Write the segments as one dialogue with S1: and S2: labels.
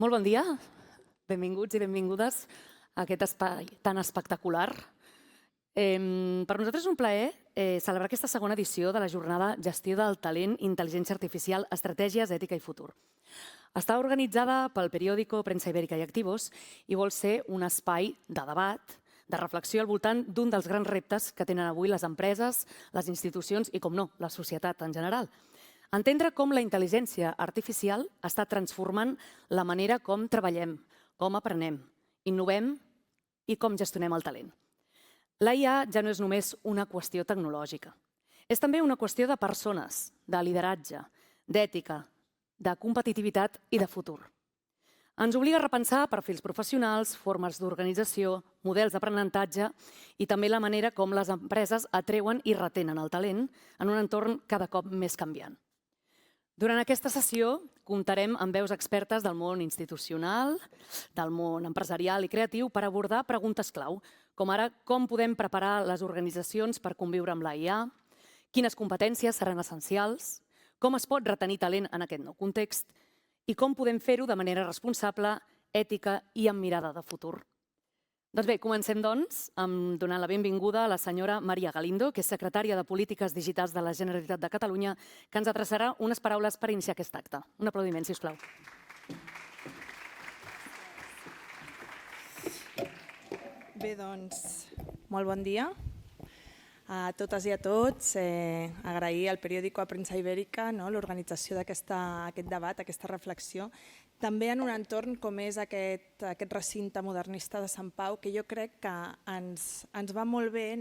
S1: Molt bon dia, benvinguts i benvingudes a aquest espai tan espectacular. Per nosaltres és un plaer celebrar aquesta segona edició de la jornada Gestió del Talent, Intel·ligència Artificial, Estratègies, Ètica i Futur. Està organitzada pel periòdico Premsa Ibèrica i Activos i vol ser un espai de debat, de reflexió al voltant d'un dels grans reptes que tenen avui les empreses, les institucions i, com no, la societat en general. Entendre com la intel·ligència artificial està transformant la manera com treballem, com aprenem, innovem i com gestionem el talent. La IA ja no és només una qüestió tecnològica. És també una qüestió de persones, de lideratge, d'ètica, de competitivitat i de futur. Ens obliga a repensar perfils professionals, formes d'organització, models d'aprenentatge i també la manera com les empreses atreuen i retenen el talent en un entorn cada cop més canviant. Durant aquesta sessió comptarem amb veus expertes del món institucional, del món empresarial i creatiu per abordar preguntes clau, com ara com podem preparar les organitzacions per conviure amb la IA, quines competències seran essencials, com es pot retenir talent en aquest nou context i com podem fer-ho de manera responsable, ètica i amb mirada de futur. Doncs bé, comencem amb donant la benvinguda a la senyora Maria Galindo, que és secretària de Polítiques Digitals de la Generalitat de Catalunya, que ens adreçarà unes paraules per iniciar aquest acte. Un aplaudiment, sisplau.
S2: Bé, doncs, molt bon dia a totes i a tots. Agrair al periòdico a Premsa Ibèrica l'organització d'aquest debat, aquesta reflexió, també en un entorn com és aquest recinte modernista de Sant Pau, que jo crec que ens va molt bé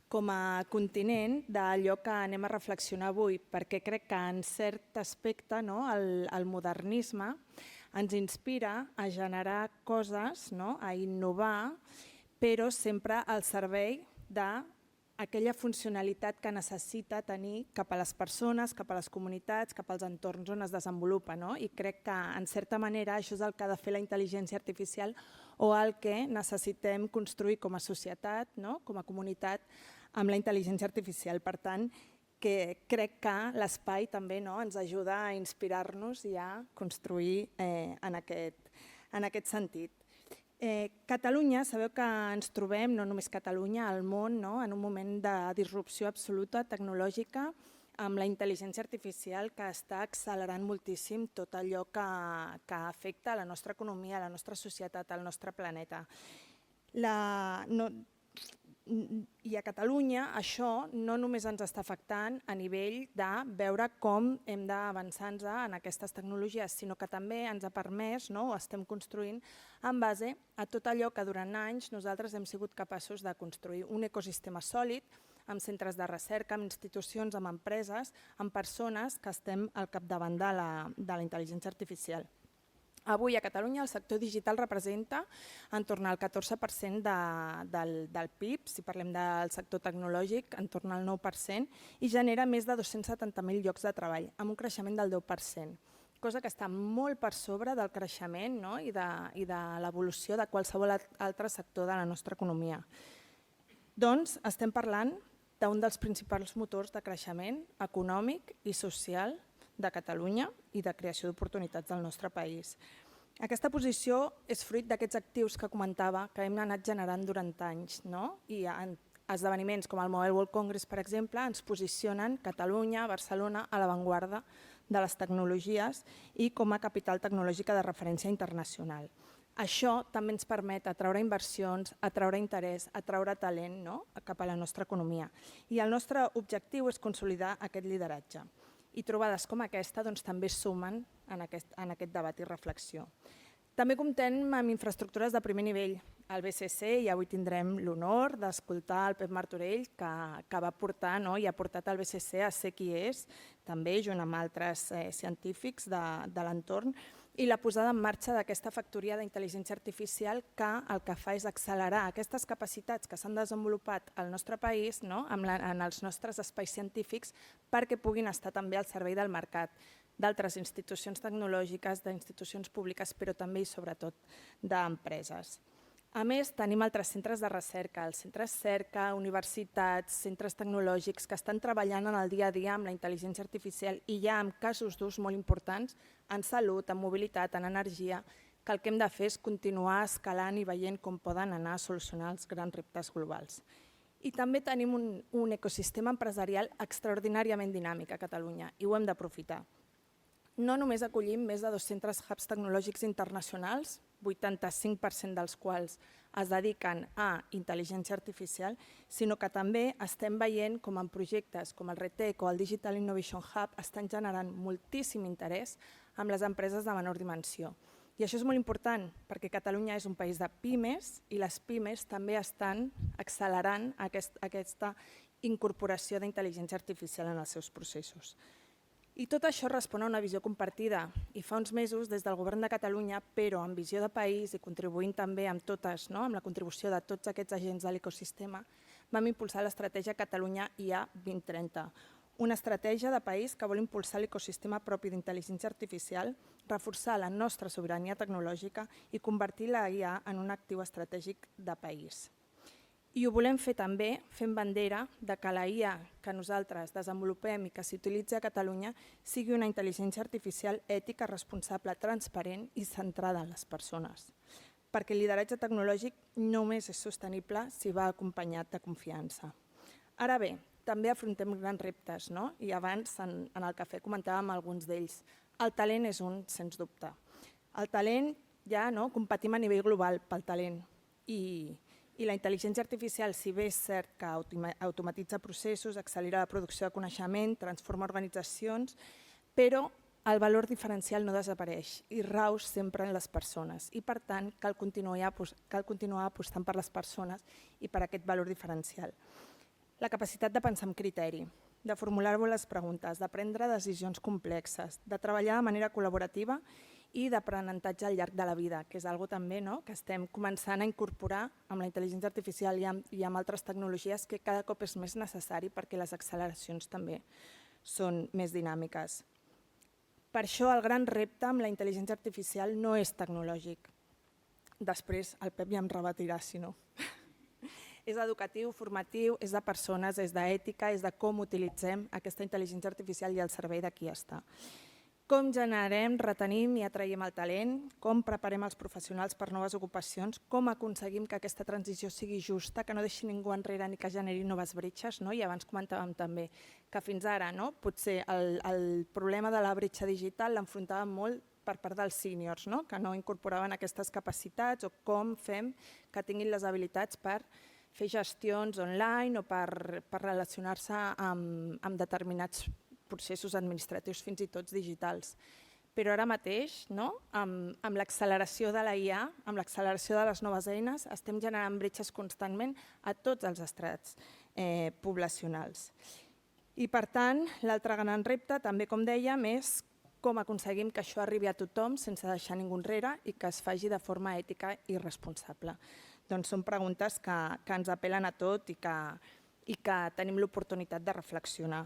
S2: com a continent d'allò que anem a reflexionar avui, perquè crec que en cert aspecte el modernisme ens inspira a generar coses, a innovar, però sempre al servei d'aquella funcionalitat que necessita tenir cap a les persones, cap a les comunitats, cap als entorns on es desenvolupa. I crec que, en certa manera, això és el que ha de fer la intel·ligència artificial o el que necessitem construir com a societat, com a comunitat, amb la intel·ligència artificial. Per tant, crec que l'espai també ens ajuda a inspirar-nos i a construir en aquest sentit. Catalunya, sabeu que ens trobem, no només Catalunya, al món, en un moment de disrupció absoluta tecnològica amb la intel·ligència artificial que està accelerant moltíssim tot allò que afecta la nostra economia, la nostra societat, el nostre planeta. I a Catalunya això no només ens està afectant a nivell de veure com hem d'avançar-nos en aquestes tecnologies, sinó que també ens ha permès, o estem construint, en base a tot allò que durant anys nosaltres hem sigut capaços de construir un ecosistema sòlid, amb centres de recerca, amb institucions, amb empreses, amb persones que estem al capdavant de la intel·ligència artificial. Avui a Catalunya el sector digital representa entorn al 14% del PIB, si parlem del sector tecnològic, entorn al 9%, i genera més de 270.000 llocs de treball, amb un creixement del 10%, cosa que està molt per sobre del creixement i de l'evolució de qualsevol altre sector de la nostra economia. Doncs estem parlant d'un dels principals motors de creixement econòmic i social de Catalunya i de creació d'oportunitats del nostre país. Aquesta posició és fruit d'aquests actius que comentava que hem anat generant durant anys, i esdeveniments com el Mobile World Congress, per exemple, ens posicionen Catalunya, Barcelona, a l'avantguarda de les tecnologies i com a capital tecnològica de referència internacional. Això també ens permet atraure inversions, atraure interès, atraure talent cap a la nostra economia. I el nostre objectiu és consolidar aquest lideratge. I trobades com aquesta també sumen en aquest debat i reflexió. També comptem amb infraestructures de primer nivell. Al BCC i avui tindrem l'honor d'escoltar el Pep Martorell, que va portar i ha portat el BCC a ser qui és, també junt amb altres científics de l'entorn, i la posada en marxa d'aquesta factoria d'intel·ligència artificial que el que fa és accelerar aquestes capacitats que s'han desenvolupat al nostre país, en els nostres espais científics, perquè puguin estar també al servei del mercat, d'altres institucions tecnològiques, d'institucions públiques, però també i sobretot d'empreses. A més, tenim altres centres de recerca, els centres cerca, universitats, centres tecnològics que estan treballant en el dia a dia amb la intel·ligència artificial i ja amb casos d'ús molt importants en salut, en mobilitat, en energia, que el que hem de fer és continuar escalant i veient com poden anar a solucionar els grans reptes globals. I també tenim un ecosistema empresarial extraordinàriament dinàmic a Catalunya i ho hem d'aprofitar. No només acollim més de 200 hubs tecnològics internacionals, 85% dels quals es dediquen a intel·ligència artificial, sinó que també estem veient com en projectes com el RedTech o el Digital Innovation Hub estan generant moltíssim interès amb les empreses de menor dimensió. I això és molt important perquè Catalunya és un país de pimes i les pimes també estan accelerant aquesta incorporació d'intel·ligència artificial en els seus processos. I tot això respon a una visió compartida i fa uns mesos des del Govern de Catalunya, però amb visió de país i contribuint també amb totes, amb la contribució de tots aquests agents de l'ecosistema, vam impulsar l'estratègia Catalunya IA 2030, una estratègia de país que vol impulsar l'ecosistema propi d'intel·ligència artificial, reforçar la nostra sobirania tecnològica i convertir la IA en un actiu estratègic de país. I ho volem fer també fent bandera de que la IA que nosaltres desenvolupem i que s'utilitza a Catalunya sigui una intel·ligència artificial ètica, responsable, transparent i centrada en les persones. Perquè el lideratge tecnològic només és sostenible si va acompanyat de confiança. Ara bé, també afrontem grans reptes, i abans en el cafè comentàvem alguns d'ells. El talent és un, sens dubte. El talent, ja competim a nivell global pel talent i la intel·ligència artificial, si bé és cert que automatitza processos, accelera la producció de coneixement, transforma organitzacions, però el valor diferencial no desapareix i rau sempre en les persones i, per tant, cal continuar apostant per les persones i per aquest valor diferencial. La capacitat de pensar amb criteri, de formular-vos les preguntes, de prendre decisions complexes, de treballar de manera col·laborativa i d'aprenentatge al llarg de la vida, que és una cosa també que estem començant a incorporar amb la intel·ligència artificial i amb altres tecnologies que cada cop és més necessari perquè les acceleracions també són més dinàmiques. Per això el gran repte amb la intel·ligència artificial no és tecnològic. Després el Pep ja em rebatirà, si no. És educatiu, formatiu, és de persones, és d'ètica, és de com utilitzem aquesta intel·ligència artificial i al servei de qui està. Com generem, retenim i atraiem el talent, com preparem els professionals per noves ocupacions, com aconseguim que aquesta transició sigui justa, que no deixi ningú enrere ni que generi noves bretxes. I abans comentàvem també que fins ara potser el problema de la bretxa digital l'enfrontàvem molt per part dels sèniors, que no incorporaven aquestes capacitats o com fem que tinguin les habilitats per fer gestions online o per relacionar-se amb determinats processos administratius fins i tot digitals. Però ara mateix, amb l'acceleració de la IA, amb l'acceleració de les noves eines, estem generant bretxes constantment a tots els estrats poblacionals. I per tant, l'altre gran repte, també com dèiem, és com aconseguim que això arribi a tothom sense deixar ningú enrere i que es faci de forma ètica i responsable. Doncs són preguntes que ens apel·len a tot i que tenim l'oportunitat de reflexionar.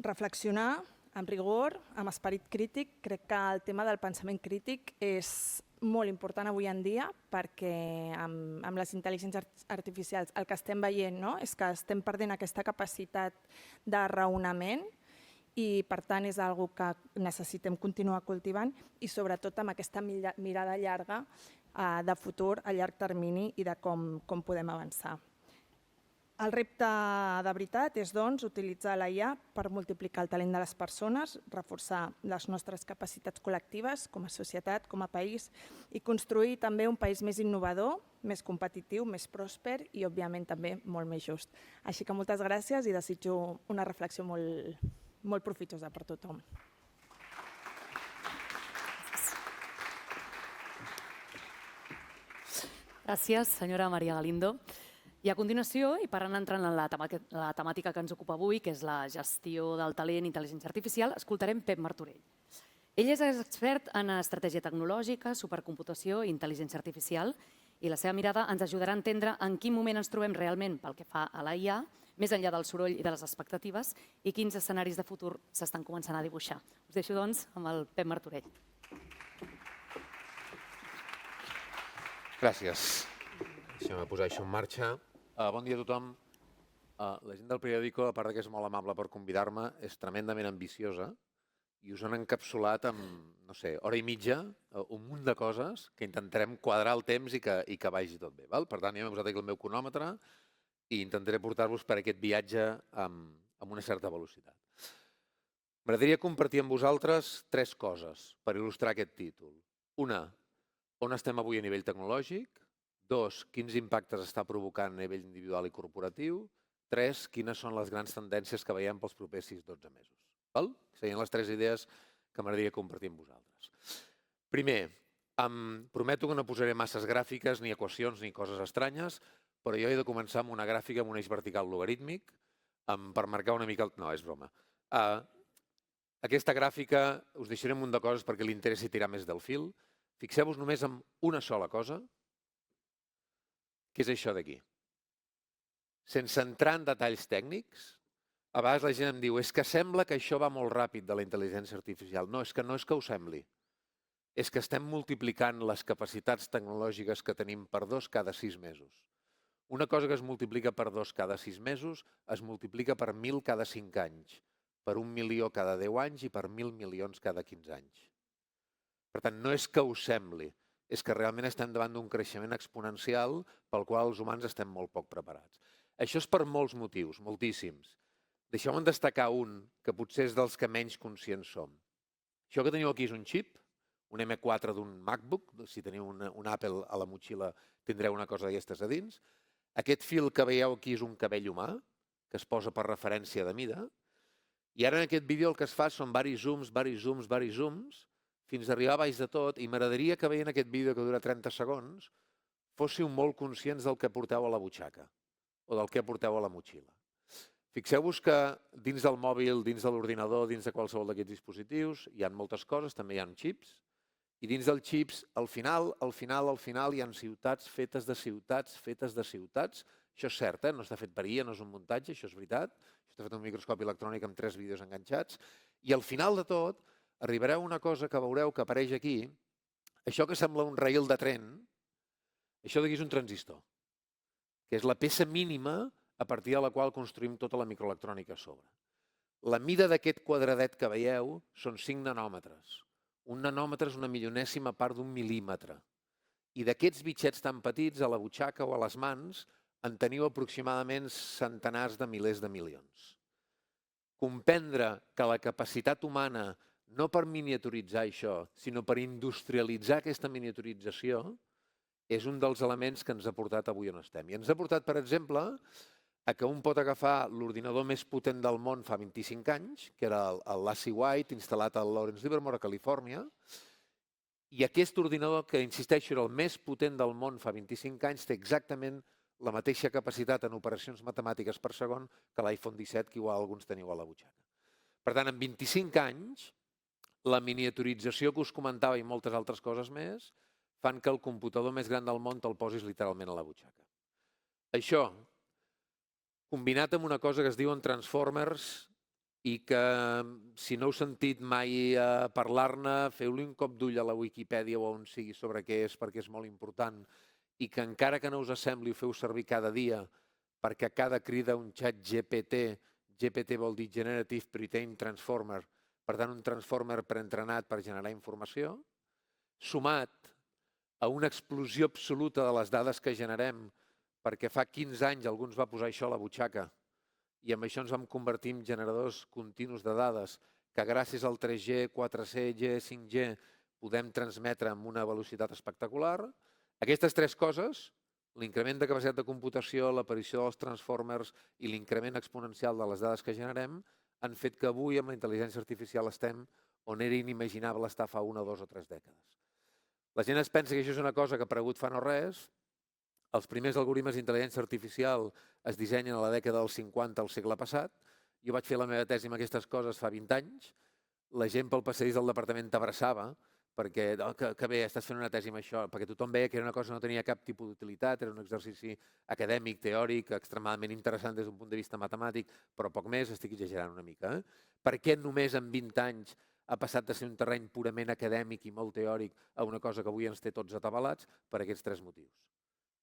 S2: Reflexionar amb rigor, amb esperit crític. Crec que el tema del pensament crític és molt important avui en dia perquè amb les intel·ligències artificials el que estem veient és que estem perdent aquesta capacitat de raonament i per tant és una cosa que necessitem continuar cultivant i sobretot amb aquesta mirada llarga de futur a llarg termini i de com podem avançar. El repte de veritat és, doncs, utilitzar la IA per multiplicar el talent de les persones, reforçar les nostres capacitats col·lectives com a societat, com a país i construir també un país més innovador, més competitiu, més pròsper i, òbviament, també molt més just. Així que moltes gràcies i desitjo una reflexió molt profitosa per tothom.
S1: Gràcies, senyora Maria Galindo. I a continuació, i per anar entrant en la temàtica que ens ocupa avui, que és la gestió del talent i intel·ligència artificial, escoltarem Pep Martorell. Ell és expert en estratègia tecnològica, supercomputació i intel·ligència artificial i la seva mirada ens ajudarà a entendre en quin moment ens trobem realment pel que fa a la IA, més enllà del soroll i de les expectatives, i quins escenaris de futur s'estan començant a dibuixar. Us deixo, doncs, amb el Pep Martorell.
S3: Gràcies. Deixem-me posar això en marxa.
S4: Bon dia a tothom. La gent del periòdico, a part que és molt amable per convidar-me, és tremendament ambiciosa i us han encapsulat amb, no sé, hora i mitja, un munt de coses que intentarem quadrar el temps i que vagi tot bé. Val? Per tant, jo m'he posat aquí el meu cronòmetre i intentaré portar-vos per aquest viatge amb una certa velocitat. M'agradaria compartir amb vosaltres 3 coses per il·lustrar aquest títol. Una, on estem avui a nivell tecnològic. 2, quins impactes està provocant a nivell individual i corporatiu. 3, quines són les grans tendències que veiem pels propers 6-12 mesos. Val? Serien les 3 idees que m'agradaria compartir amb vosaltres. Primer, em prometo que no posaré masses gràfiques, ni equacions, ni coses estranyes, però jo he de començar amb una gràfica amb un eix vertical logarítmic per marcar una mica... No, és broma. Aquesta gràfica us deixaré un munt de coses perquè li interessi tirar més del fil. Fixeu-vos només en una sola cosa, que és això d'aquí. Sense entrar en detalls tècnics, a vegades la gent em diu és que sembla que això va molt ràpid de la intel·ligència artificial. No és que ho sembli. És que estem multiplicant les capacitats tecnològiques que tenim per 2 cada 6 mesos. Una cosa que es multiplica per 2 cada 6 mesos es multiplica per 1.000 cada 5 anys, per 1 milió cada 10 anys i per 1.000 milions cada 15 anys. Per tant, no és que us sembli, és que realment estem davant d'un creixement exponencial pel qual els humans estem molt poc preparats. Això és per molts motius, moltíssims. Deixeu-me destacar un que potser és dels que menys conscients som. Això que teniu aquí és un xip, un M4 d'un MacBook, si teniu un Apple a la motxilla tindreu una cosa d'aquestes a dins. Aquest fil que veieu aquí és un cabell humà, que es posa per referència de mida, i ara en aquest vídeo el que es fa són varis zooms, fins a arribar a baix de tot, i m'agradaria que veient aquest vídeo que dura 30 segons fóssiu molt conscients del que porteu a la butxaca o del que porteu a la motxilla. Fixeu-vos que dins del mòbil, dins de l'ordinador, dins de qualsevol d'aquests dispositius hi ha moltes coses, també hi ha xips, i dins dels xips, al final hi ha ciutats fetes de ciutats. Això és cert, no està fet per IA, no és un muntatge, això és veritat. Això està fet amb un microscopi electrònic amb 3 vídeos enganxats. I al final de tot arribareu a una cosa que veureu que apareix aquí. Això que sembla un rail de tren, això d'aquí és un transistor, que és la peça mínima a partir de la qual construïm tota la microelectrònica a sobre. La mida d'aquest quadradet que veieu són 5 nanòmetres. Un nanòmetre és una milionèsima part d'un mil·límetre. I d'aquests bitxets tan petits, a la butxaca o a les mans, en teniu aproximadament centenars de milers de milions. Comprendre que la capacitat humana, no per miniaturitzar això, sinó per industrialitzar aquesta miniaturització, és un dels elements que ens ha portat avui on estem. I ens ha portat, per exemple, a que un pot agafar l'ordinador més potent del món fa 25 anys, que era el Lassie White, instal·lat al Lawrence Livermore, a Califòrnia, i aquest ordinador, que insisteixo era el més potent del món fa 25 anys, té exactament la mateixa capacitat en operacions matemàtiques per segon que l'iPhone 17, que igual alguns teniu a la butxaca. Per tant, en 25 anys, la miniaturització que us comentava i moltes altres coses més fan que el computador més gran del món te'l posis literalment a la butxaca. Això, combinat amb una cosa que es diuen Transformers i que, si no heu sentit mai parlar-ne, feu-li un cop d'ull a la Wikipedia o on sigui sobre què és, perquè és molt important, i que encara que no us sembli ho feu servir cada dia, perquè cada crida un xat GPT, GPT vol dir Generative Pre-trained Transformer, per tant un transformer preentrenat per generar informació, sumat a una explosió absoluta de les dades que generem, perquè fa 15 anys algú ens va posar això a la butxaca i amb això ens vam convertir en generadors continus de dades que gràcies al 3G, 4G, 5G podem transmetre amb una velocitat espectacular. Aquestes 3 coses, l'increment de capacitat de computació, l'aparició dels transformers i l'increment exponencial de les dades que generem, han fet que avui amb la intel·ligència artificial estem on era inimaginable estar fa 1, 2 o 3 dècades. La gent es pensa que això és una cosa que ha aparegut fa no res. Els primers algoritmes d'intel·ligència artificial es dissenyen a la dècada dels 50 al segle passat. Jo vaig fer la meva tesi amb aquestes coses fa 20 anys. La gent pel passadís del departament t'abraçava perquè, que bé, estàs fent una tesi amb això, perquè tothom veia que era una cosa que no tenia cap tipus d'utilitat, era un exercici acadèmic, teòric, extremadament interessant des d'un punt de vista matemàtic, però poc més, estic exagerant una mica. Per què només en 20 anys ha passat de ser un terreny purament acadèmic i molt teòric a una cosa que avui ens té tots atabalats? Per aquests 3 motius.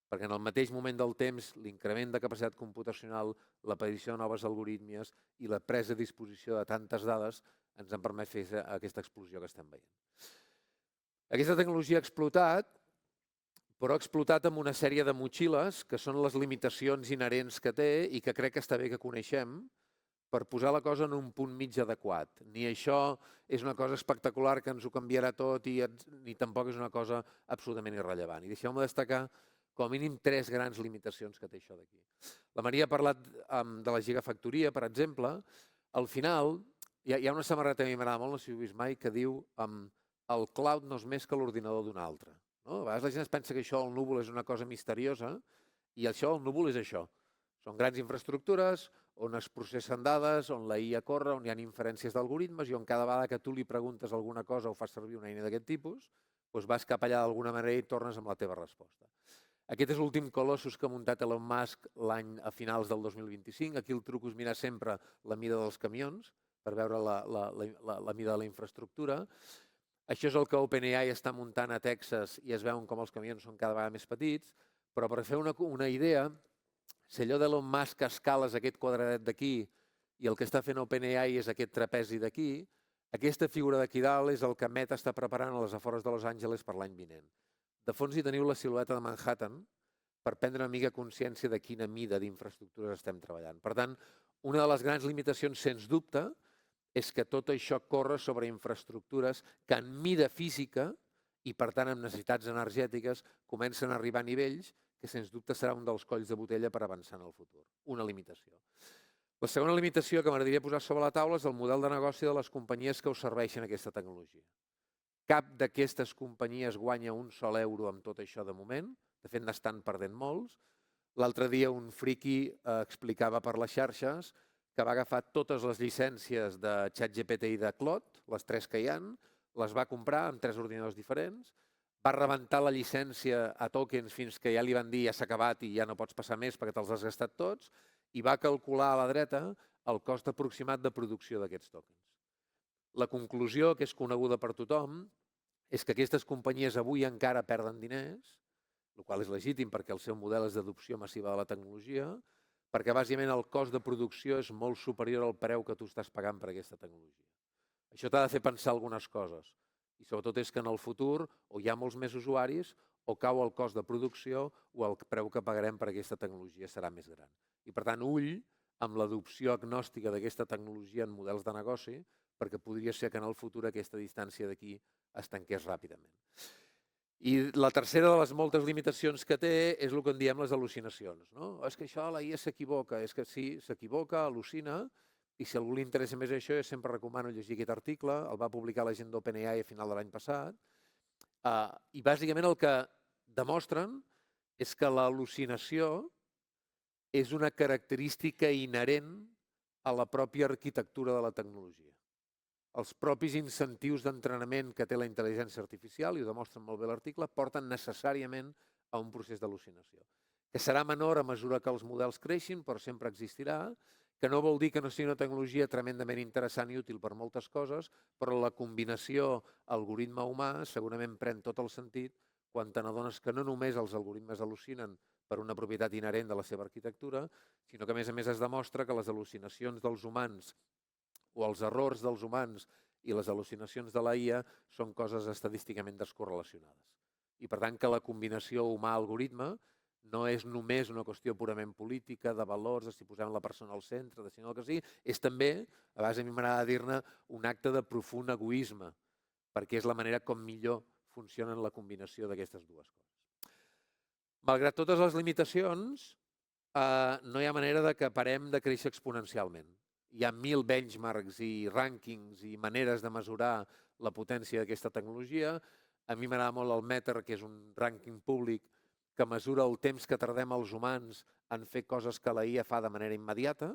S4: perquè en el mateix moment del temps l'increment de capacitat computacional, l'aparició de noves algoritmies i la presa a disposició de tantes dades ens han permès fer aquesta explosió que estem veient. Aquesta tecnologia ha explotat, però ha explotat amb una sèrie de motxilles que són les limitacions inherents que té i que crec que està bé que coneixem per posar la cosa en un punt mig adequat. Ni això és una cosa espectacular que ens ho canviarà tot ni tampoc és una cosa absolutament irrellevant. I deixeu-me destacar com a mínim 3 grans limitacions que té això d'aquí. La Maria ha parlat de la gigafactoria, per exemple. Al final, hi ha una samarreta que a mi m'agrada molt, no sé si ho heu vist mai, que diu el cloud no és més que l'ordinador d'un altre. A vegades la gent es pensa que això del núvol és una cosa misteriosa i això del núvol és això. Són grans infraestructures on es processen dades, on la IA corre, on hi ha inferències d'algoritmes i on cada vegada que tu li preguntes alguna cosa o fas servir una eina d'aquest tipus, doncs vas cap allà d'alguna manera i tornes amb la teva resposta. Aquest és l'últim Colossus que ha muntat Elon Musk a finals del 2025. Aquí el truc és mirar sempre la mida dels camions per veure la mida de la infraestructura. Això és el que OpenAI està muntant a Texas i es veuen com els camions són cada vegada més petits, però per fer una idea, si allò d'Elon Musk a escales aquest quadradet d'aquí i el que està fent OpenAI és aquest trapezi d'aquí, aquesta figura d'aquí dalt és el que Meta està preparant a les afores de Los Angeles per l'any vinent. De fons hi teniu la silueta de Manhattan per prendre una mica consciència de quina mida d'infraestructures estem treballant. Per tant, una de les grans limitacions, sens dubte, és que tot això corre sobre infraestructures que en mida física i, per tant, amb necessitats energètiques, comencen a arribar a nivells que, sens dubte, serà un dels colls de botella per avançar en el futur. Una limitació. La segona limitació que m'agradaria posar sobre la taula és el model de negoci de les companyies que us serveixen aquesta tecnologia. Cap d'aquestes companyies guanya un sol euro amb tot això de moment. De fet, n'estan perdent molts. L'altre dia un friqui explicava per les xarxes que va agafar totes les llicències de ChatGPT i de Claude, les 3 que hi ha, les va comprar amb 3 ordinadors diferents, va rebentar la llicència a tokens fins que ja li van dir ja s'ha acabat i ja no pots passar més perquè te'ls has gastat tots, i va calcular a la dreta el cost aproximat de producció d'aquests tokens. La conclusió, que és coneguda per tothom, és que aquestes companyies avui encara perden diners, el qual és legítim perquè el seu model és d'adopció massiva de la tecnologia, perquè bàsicament el cost de producció és molt superior al preu que tu estàs pagant per aquesta tecnologia. Això t'ha de fer pensar algunes coses, i sobretot és que en el futur o hi ha molts més usuaris o cau el cost de producció o el preu que pagarem per aquesta tecnologia serà més gran. I per tant, ull amb l'adopció agnòstica d'aquesta tecnologia en models de negoci, perquè podria ser que en el futur aquesta distància d'aquí es tanqués ràpidament. I la tercera de les moltes limitacions que té és el que en diem les al·lucinacions. És que això la IA s'equivoca, és que sí, s'equivoca, al·lucina, i si a algú li interessa més això, jo sempre recomano llegir aquest article, el va publicar la gent d'OpenAI a final de l'any passat, i bàsicament el que demostren és que l'al·lucinació és una característica inherent a la pròpia arquitectura de la tecnologia. Els propis incentius d'entrenament que té la intel·ligència artificial, i ho demostren molt bé l'article, porten necessàriament a un procés d'al·lucinació, que serà menor a mesura que els models creixin, però sempre existirà, que no vol dir que no sigui una tecnologia tremendament interessant i útil per moltes coses, però la combinació algoritme humà segurament pren tot el sentit quan te n'adones que no només els algoritmes al·lucinen per una propietat inherent de la seva arquitectura, sinó que a més es demostra que les al·lucinacions dels humans o els errors dels humans i les al·lucinacions de la IA són coses estadísticament descorrelacionades. I per tant que la combinació humà-algoritme no és només una qüestió purament política, de valors, de si posem la persona al centre, de si no el que sigui, és també, a vegades a mi m'agrada dir-ne, un acte de profund egoisme, perquè és la manera com millor funciona la combinació d'aquestes dues coses. Malgrat totes les limitacions, no hi ha manera que parem de créixer exponencialment. Hi ha 1.000 benchmarks i rànquings i maneres de mesurar la potència d'aquesta tecnologia. A mi m'agrada molt el Meter, que és un rànquing públic que mesura el temps que tardem els humans en fer coses que la IA fa de manera immediata.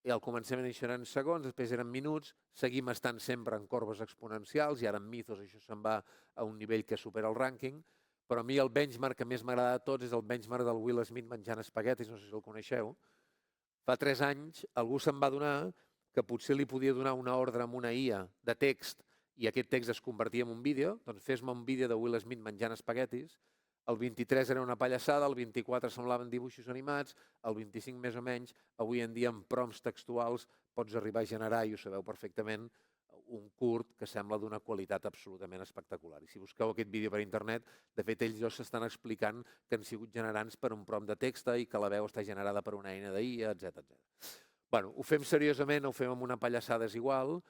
S4: I al començament això eren segons, després eren minuts, seguim estant sempre en corbes exponencials i ara en Mythos això se'n va a un nivell que supera el rànquing, però a mi el benchmark que més m'agrada de tots és el benchmark del Will Smith menjant espaguetis, no sé si el coneixeu. Fa 3 anys algú se'n va adonar que potser li podia donar una ordre amb una IA de text i aquest text es convertia en un vídeo, doncs fes-me un vídeo de Will Smith menjant espaguetis. el 23 era una pallassada, el 24 semblaven dibuixos animats, el 25 més o menys, avui en dia amb prompts textuals pots arribar a generar, i ho sabeu perfectament, un curt que sembla d'una qualitat absolutament espectacular. I si busqueu aquest vídeo per internet, de fet ells dos s'estan explicant que han sigut generats per un prompt de text i que la veu està generada per una eina d'IA, etc. Bueno, ho fem seriosament, ho fem amb una pallassada és igual.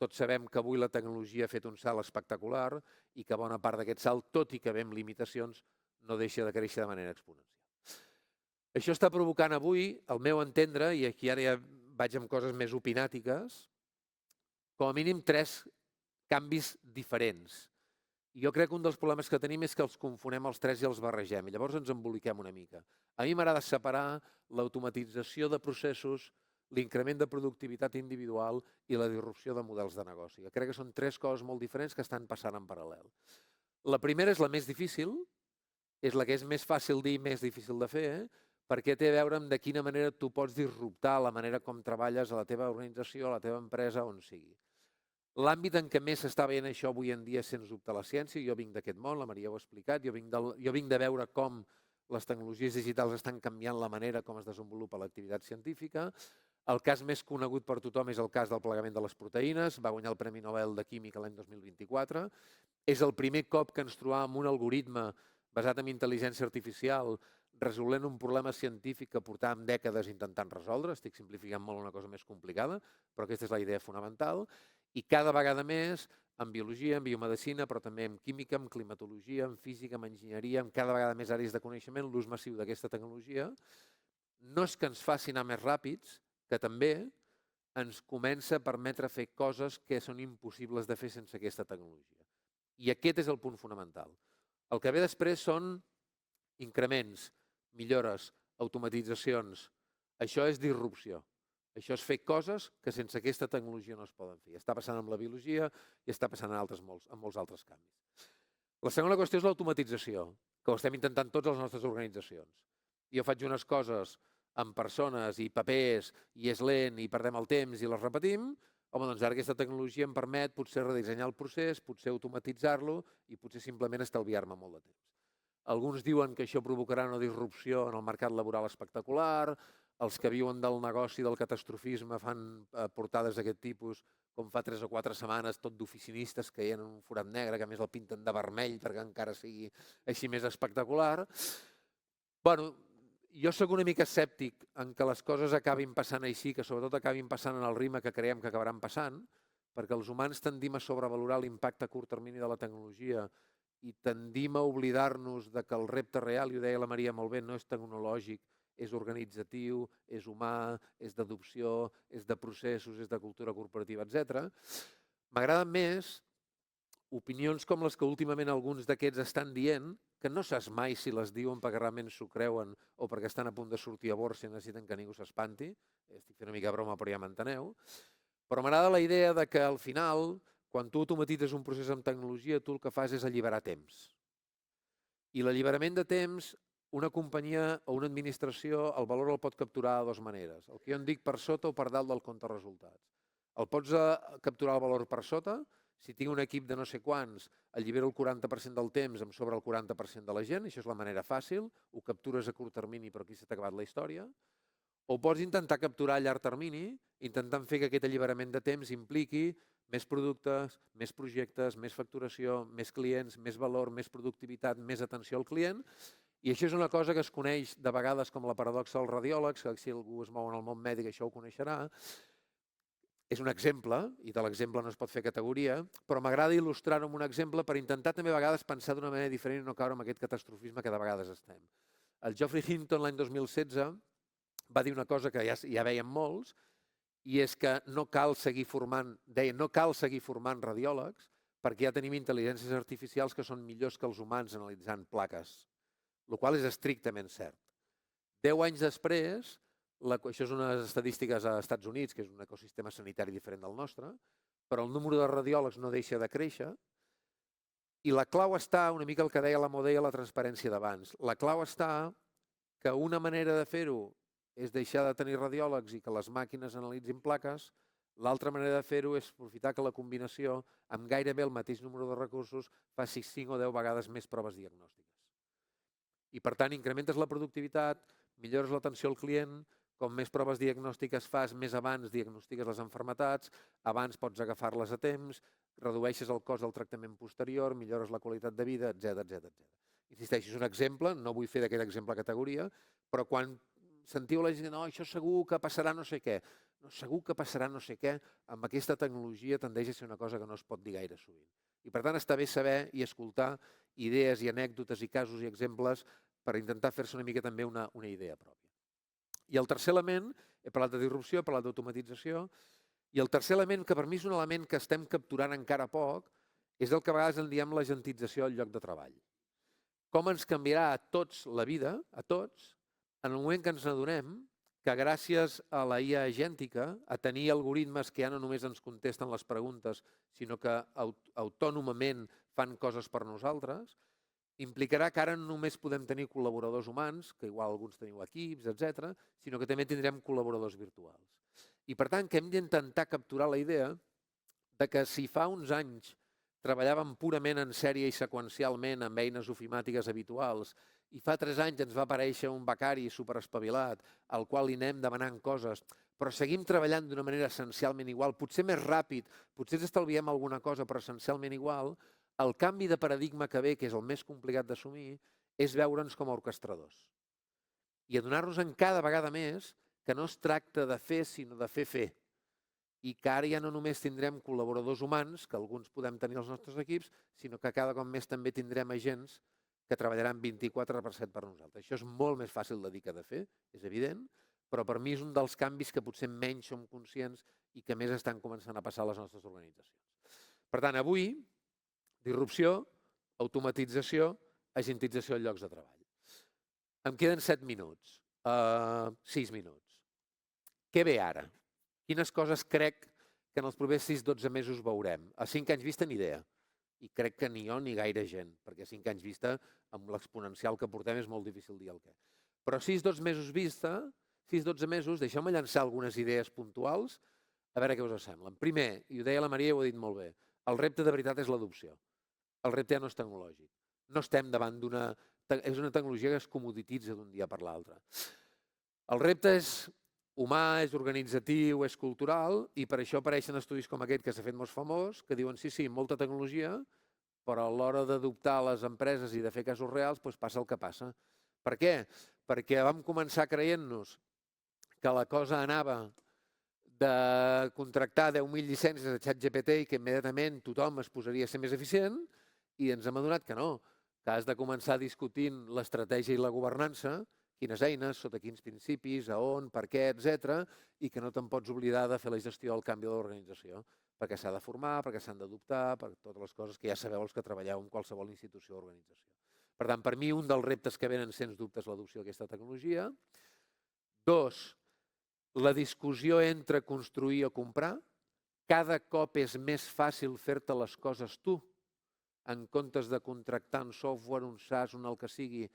S4: Tots sabem que avui la tecnologia ha fet un salt espectacular i que bona part d'aquest salt, tot i que ve amb limitacions, no deixa de créixer de manera exponencial. Això està provocant avui, al meu entendre, i aquí ara ja vaig amb coses més opinàtiques, com a mínim 3 canvis diferents. I jo crec que un dels problemes que tenim és que els confonem els 3 i els barregem, i llavors ens emboliquem una mica. A mi m'agrada separar l'automatització de processos, l'increment de productivitat individual i la disrupció de models de negoci. Crec que són 3 coses molt diferents que estan passant en paral·lel. La primera és la més difícil, és la que és més fàcil dir i més difícil de fer, perquè té a veure amb de quina manera tu pots disruptar la manera com treballes a la teva organització, a la teva empresa, on sigui. L'àmbit en què més s'està veient això avui en dia és, sens dubte, la ciència. Jo vinc d'aquest món, la Maria ho ha explicat, jo vinc de veure com les tecnologies digitals estan canviant la manera com es desenvolupa l'activitat científica. El cas més conegut per tothom és el cas del plegament de les proteïnes, va guanyar el Premi Nobel de Química l'any 2024. És el primer cop que ens trobàvem amb un algoritme basat en intel·ligència artificial, resolent un problema científic que portàvem dècades intentant resoldre. Estic simplificant molt una cosa més complicada, però aquesta és la idea fonamental. I cada vegada més, en biologia, en biomedicina, però també en química, en climatologia, en física, en enginyeria, en cada vegada més àrees de coneixement, l'ús massiu d'aquesta tecnologia no és que ens faci anar més ràpids, que també ens comença a permetre fer coses que són impossibles de fer sense aquesta tecnologia. I aquest és el punt fonamental. El que ve després són increments, millores, automatitzacions. Això és disrupció. Això és fer coses que sense aquesta tecnologia no es poden fer. Està passant amb la biologia i està passant en molts altres canvis. La segona qüestió és l'automatització, que ho estem intentant tots a les nostres organitzacions. Jo faig unes coses amb persones i papers i és lent i perdem el temps i les repetim. Home, doncs ara aquesta tecnologia em permet potser redissenyar el procés, potser automatitzar-lo i potser simplement estalviar-me molt de temps. Alguns diuen que això provocarà una disrupció en el mercat laboral espectacular, els que viuen del negoci del catastrofisme fan portades d'aquest tipus, com fa 3 o 4 setmanes, tot d'oficinistes caient en un forat negre, que a més el pinten de vermell perquè encara sigui així més espectacular. Bueno, jo soc una mica escèptic en que les coses acabin passant així, que sobretot acabin passant en el ritme que creiem que acabaran passant, perquè els humans tendim a sobrevalorar l'impacte a curt termini de la tecnologia i tendim a oblidar-nos de que el repte real, i ho deia la Maria molt bé, no és tecnològic, és organitzatiu, és humà, és d'adopció, és de processos, és de cultura corporativa, etc. M'agraden més opinions com les que últimament alguns d'aquests estan dient, que no saps mai si les diuen perquè realment s'ho creuen o perquè estan a punt de sortir a borsa i necessiten que ningú s'espanti. Estic fent una mica de broma, però ja m'enteneu. Però m'agrada la idea de que al final, quan tu automatitzes un procés amb tecnologia, tu el que fas és alliberar temps. I l'alliberament de temps, una companyia o una administració, el valor el pot capturar de 2 maneres. El que jo en dic per sota o per dalt del compte resultats. El pots capturar el valor per sota. Si tinc un equip de no sé quants, allibero el 40% del temps, em sobra el 40% de la gent, això és la manera fàcil, ho captures a curt termini però aquí s'ha acabat la història. O pots intentar capturar a llarg termini, intentant fer que aquest alliberament de temps impliqui més productes, més projectes, més facturació, més clients, més valor, més productivitat, més atenció al client. I això és una cosa que es coneix de vegades com la paradoxa dels radiòlegs, que si algú es mou en el món mèdic això ho coneixerà. És un exemple, i de l'exemple no es pot fer categoria, però m'agrada il·lustrar-ho amb un exemple per intentar també a vegades pensar d'una manera diferent i no caure en aquest catastrofisme que de vegades estem. El Geoffrey Hinton l'any 2016 va dir una cosa que ja veiem molts, i és que no cal seguir formant, deia, no cal seguir formant radiòlegs perquè ja tenim intel·ligències artificials que són millors que els humans analitzant plaques, el qual és estrictament cert. 10 anys després, això és unes estadístiques als Estats Units, que és un ecosistema sanitari diferent del nostre, però el número de radiòlegs no deixa de créixer i la clau està, una mica el que deia la Modé, la transparència d'abans. La clau està que una manera de fer-ho és deixar de tenir radiòlegs i que les màquines analitzin plaques. L'altra manera de fer-ho és aprofitar que la combinació, amb gairebé el mateix número de recursos, faci 5 o 10 vegades més proves diagnòstiques. I, per tant, incrementes la productivitat, millores l'atenció al client, com més proves diagnòstiques fas, més abans diagnostiques les malalties, abans pots agafar-les a temps, redueixes el cost del tractament posterior, millores la qualitat de vida, etc. Insisteixo, és un exemple, no vull fer d'aquest exemple categoria, però quan sentiu la gent, no, això segur que passarà no sé què, no, segur que passarà no sé què, amb aquesta tecnologia tendeix a ser una cosa que no es pot dir gaire sovint. I per tant està bé saber i escoltar idees i anècdotes i casos i exemples per intentar fer-se una mica també una idea pròpia. I el tercer element, he parlat de disrupció, he parlat d'automatització, i el tercer element, que per mi és un element que estem capturant encara poc, és el que a vegades en diem l'agentització al lloc de treball. Com ens canviarà a tots la vida, a tots, en el moment que ens adonem que gràcies a la IA agèntica, a tenir algoritmes que ja no només ens contesten les preguntes, sinó que autònomament fan coses per nosaltres, implicarà que ara no només podem tenir col·laboradors humans, que igual alguns teniu equips, etc., sinó que també tindrem col·laboradors virtuals. I per tant, que hem d'intentar capturar la idea de que si fa uns anys treballàvem purament en sèrie i seqüencialment amb eines ofimàtiques habituals i fa 3 anys ens va aparèixer un becari superespavilat al qual li anem demanant coses, però seguim treballant d'una manera essencialment igual, potser més ràpid, potser ens estalviem alguna cosa, però essencialment igual, el canvi de paradigma que ve, que és el més complicat d'assumir, és veure'ns com a orquestradors. I adonar-nos cada vegada més que no es tracta de fer, sinó de fer. I que ara ja no només tindrem col·laboradors humans, que alguns podem tenir als nostres equips, sinó que cada cop més també tindrem agents que treballaran 24/7 per nosaltres. Això és molt més fàcil de dir que de fer, és evident, però per mi és un dels canvis que potser menys som conscients i que més estan començant a passar a les nostres organitzacions. Per tant, avui, disrupció, automatització, agentització en llocs de treball. Em queden 7 minuts, 6 minuts. Què ve ara? Quines coses crec que en els propers 6-12 mesos veurem? A 5 anys vista ni idea. I crec que ni jo ni gaire gent, perquè a 5 anys vista, amb l'exponencial que portem, és molt difícil dir el què. Però 6-12 mesos vista, 6-12 mesos, deixeu-me llançar algunes idees puntuals, a veure què us semblen. Primer, i ho deia la Maria i ho ha dit molt bé, el repte de veritat és l'adopció. El repte ja no és tecnològic. No estem davant d'una... És una tecnologia que es comodititza d'un dia per l'altre. El repte és humà, és organitzatiu, és cultural, i per això apareixen estudis com aquest que s'ha fet molt famós, que diuen sí, molta tecnologia, però a l'hora d'adoptar les empreses i de fer casos reals, doncs passa el que passa. Per què? Perquè vam començar creient-nos que la cosa anava de contractar 10.000 llicències de ChatGPT i que immediatament tothom es posaria a ser més eficient, i ens hem adonat que no, que has de començar discutint l'estratègia i la governança, quines eines, sota quins principis, a on, per què, etc., i que no te'n pots oblidar de fer la gestió del canvi de l'organització, perquè s'ha de formar, perquè s'han d'adoptar, per totes les coses que ja sabeu els que treballeu en qualsevol institució o organització. Per tant, per mi, un dels reptes que venen, sens dubte, és l'adopció d'aquesta tecnologia. 2, la discussió entre construir o comprar. Cada cop és més fàcil fer-te les coses tu, en comptes de contractar un software, un SaaS, un el que sigui.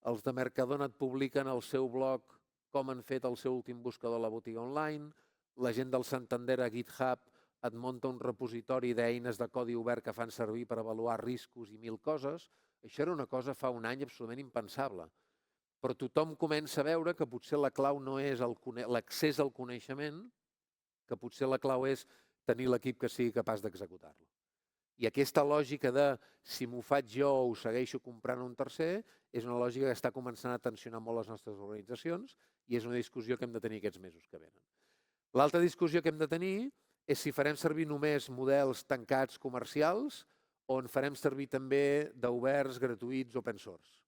S4: Els de Mercadona et publiquen al seu blog com han fet el seu últim buscador a la botiga online, la gent del Santander a GitHub et munta un repositori d'eines de codi obert que fan servir per avaluar riscos i 1000 coses. Això era una cosa fa un any absolutament impensable. Però tothom comença a veure que potser la clau no és l'accés al coneixement, que potser la clau és tenir l'equip que sigui capaç d'executar-lo. I aquesta lògica de si m'ho faig jo o ho segueixo comprant un tercer és una lògica que està començant a tensionar molt les nostres organitzacions i és una discussió que hem de tenir aquests mesos que venen. L'altra discussió que hem de tenir és si farem servir només models tancats comercials o en farem servir també d'oberts, gratuïts, open source.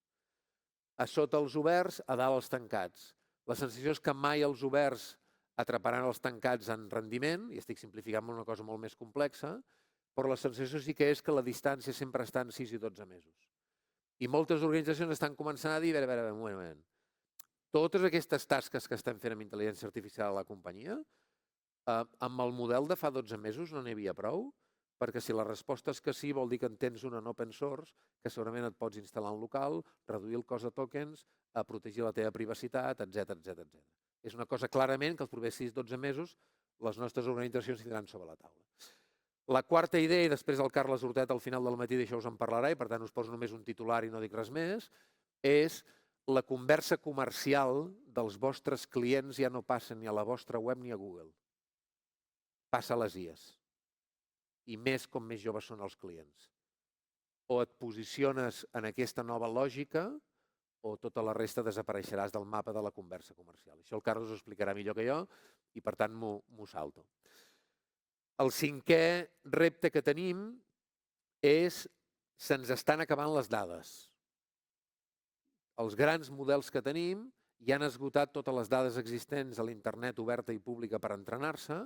S4: A sota els oberts, a dalt els tancats. La sensació és que mai els oberts atraparan els tancats en rendiment, i estic simplificant una cosa molt més complexa, però la sensació sí que és que la distància sempre està en 6 i 12 mesos. I moltes organitzacions estan començant a dir, a veure, un moment, totes aquestes tasques que estem fent amb intel·ligència artificial a la companyia, amb el model de fa 12 mesos no n'hi havia prou, perquè si la resposta és que sí, vol dir que en tens una en open source, que segurament et pots instal·lar en local, reduir el cost de tokens, protegir la teva privacitat, etc. És una cosa clarament que els propers 6-12 mesos les nostres organitzacions tindran sobre la taula. La quarta idea, i després el Carles Hortet al final del matí d'això us en parlarà, i per tant us poso només un titular i no dic res més, és la conversa comercial dels vostres clients ja no passa ni a la vostra web ni a Google. Passa a les IAs. I més com més joves són els clients. O et posiciones en aquesta nova lògica o tota la resta desapareixeràs del mapa de la conversa comercial. Això el Carlos ho explicarà millor que jo i per tant m'ho salto. El cinquè repte que tenim és se'ns estan acabant les dades. Els grans models que tenim ja han esgotat totes les dades existents a l'internet oberta i pública per entrenar-se.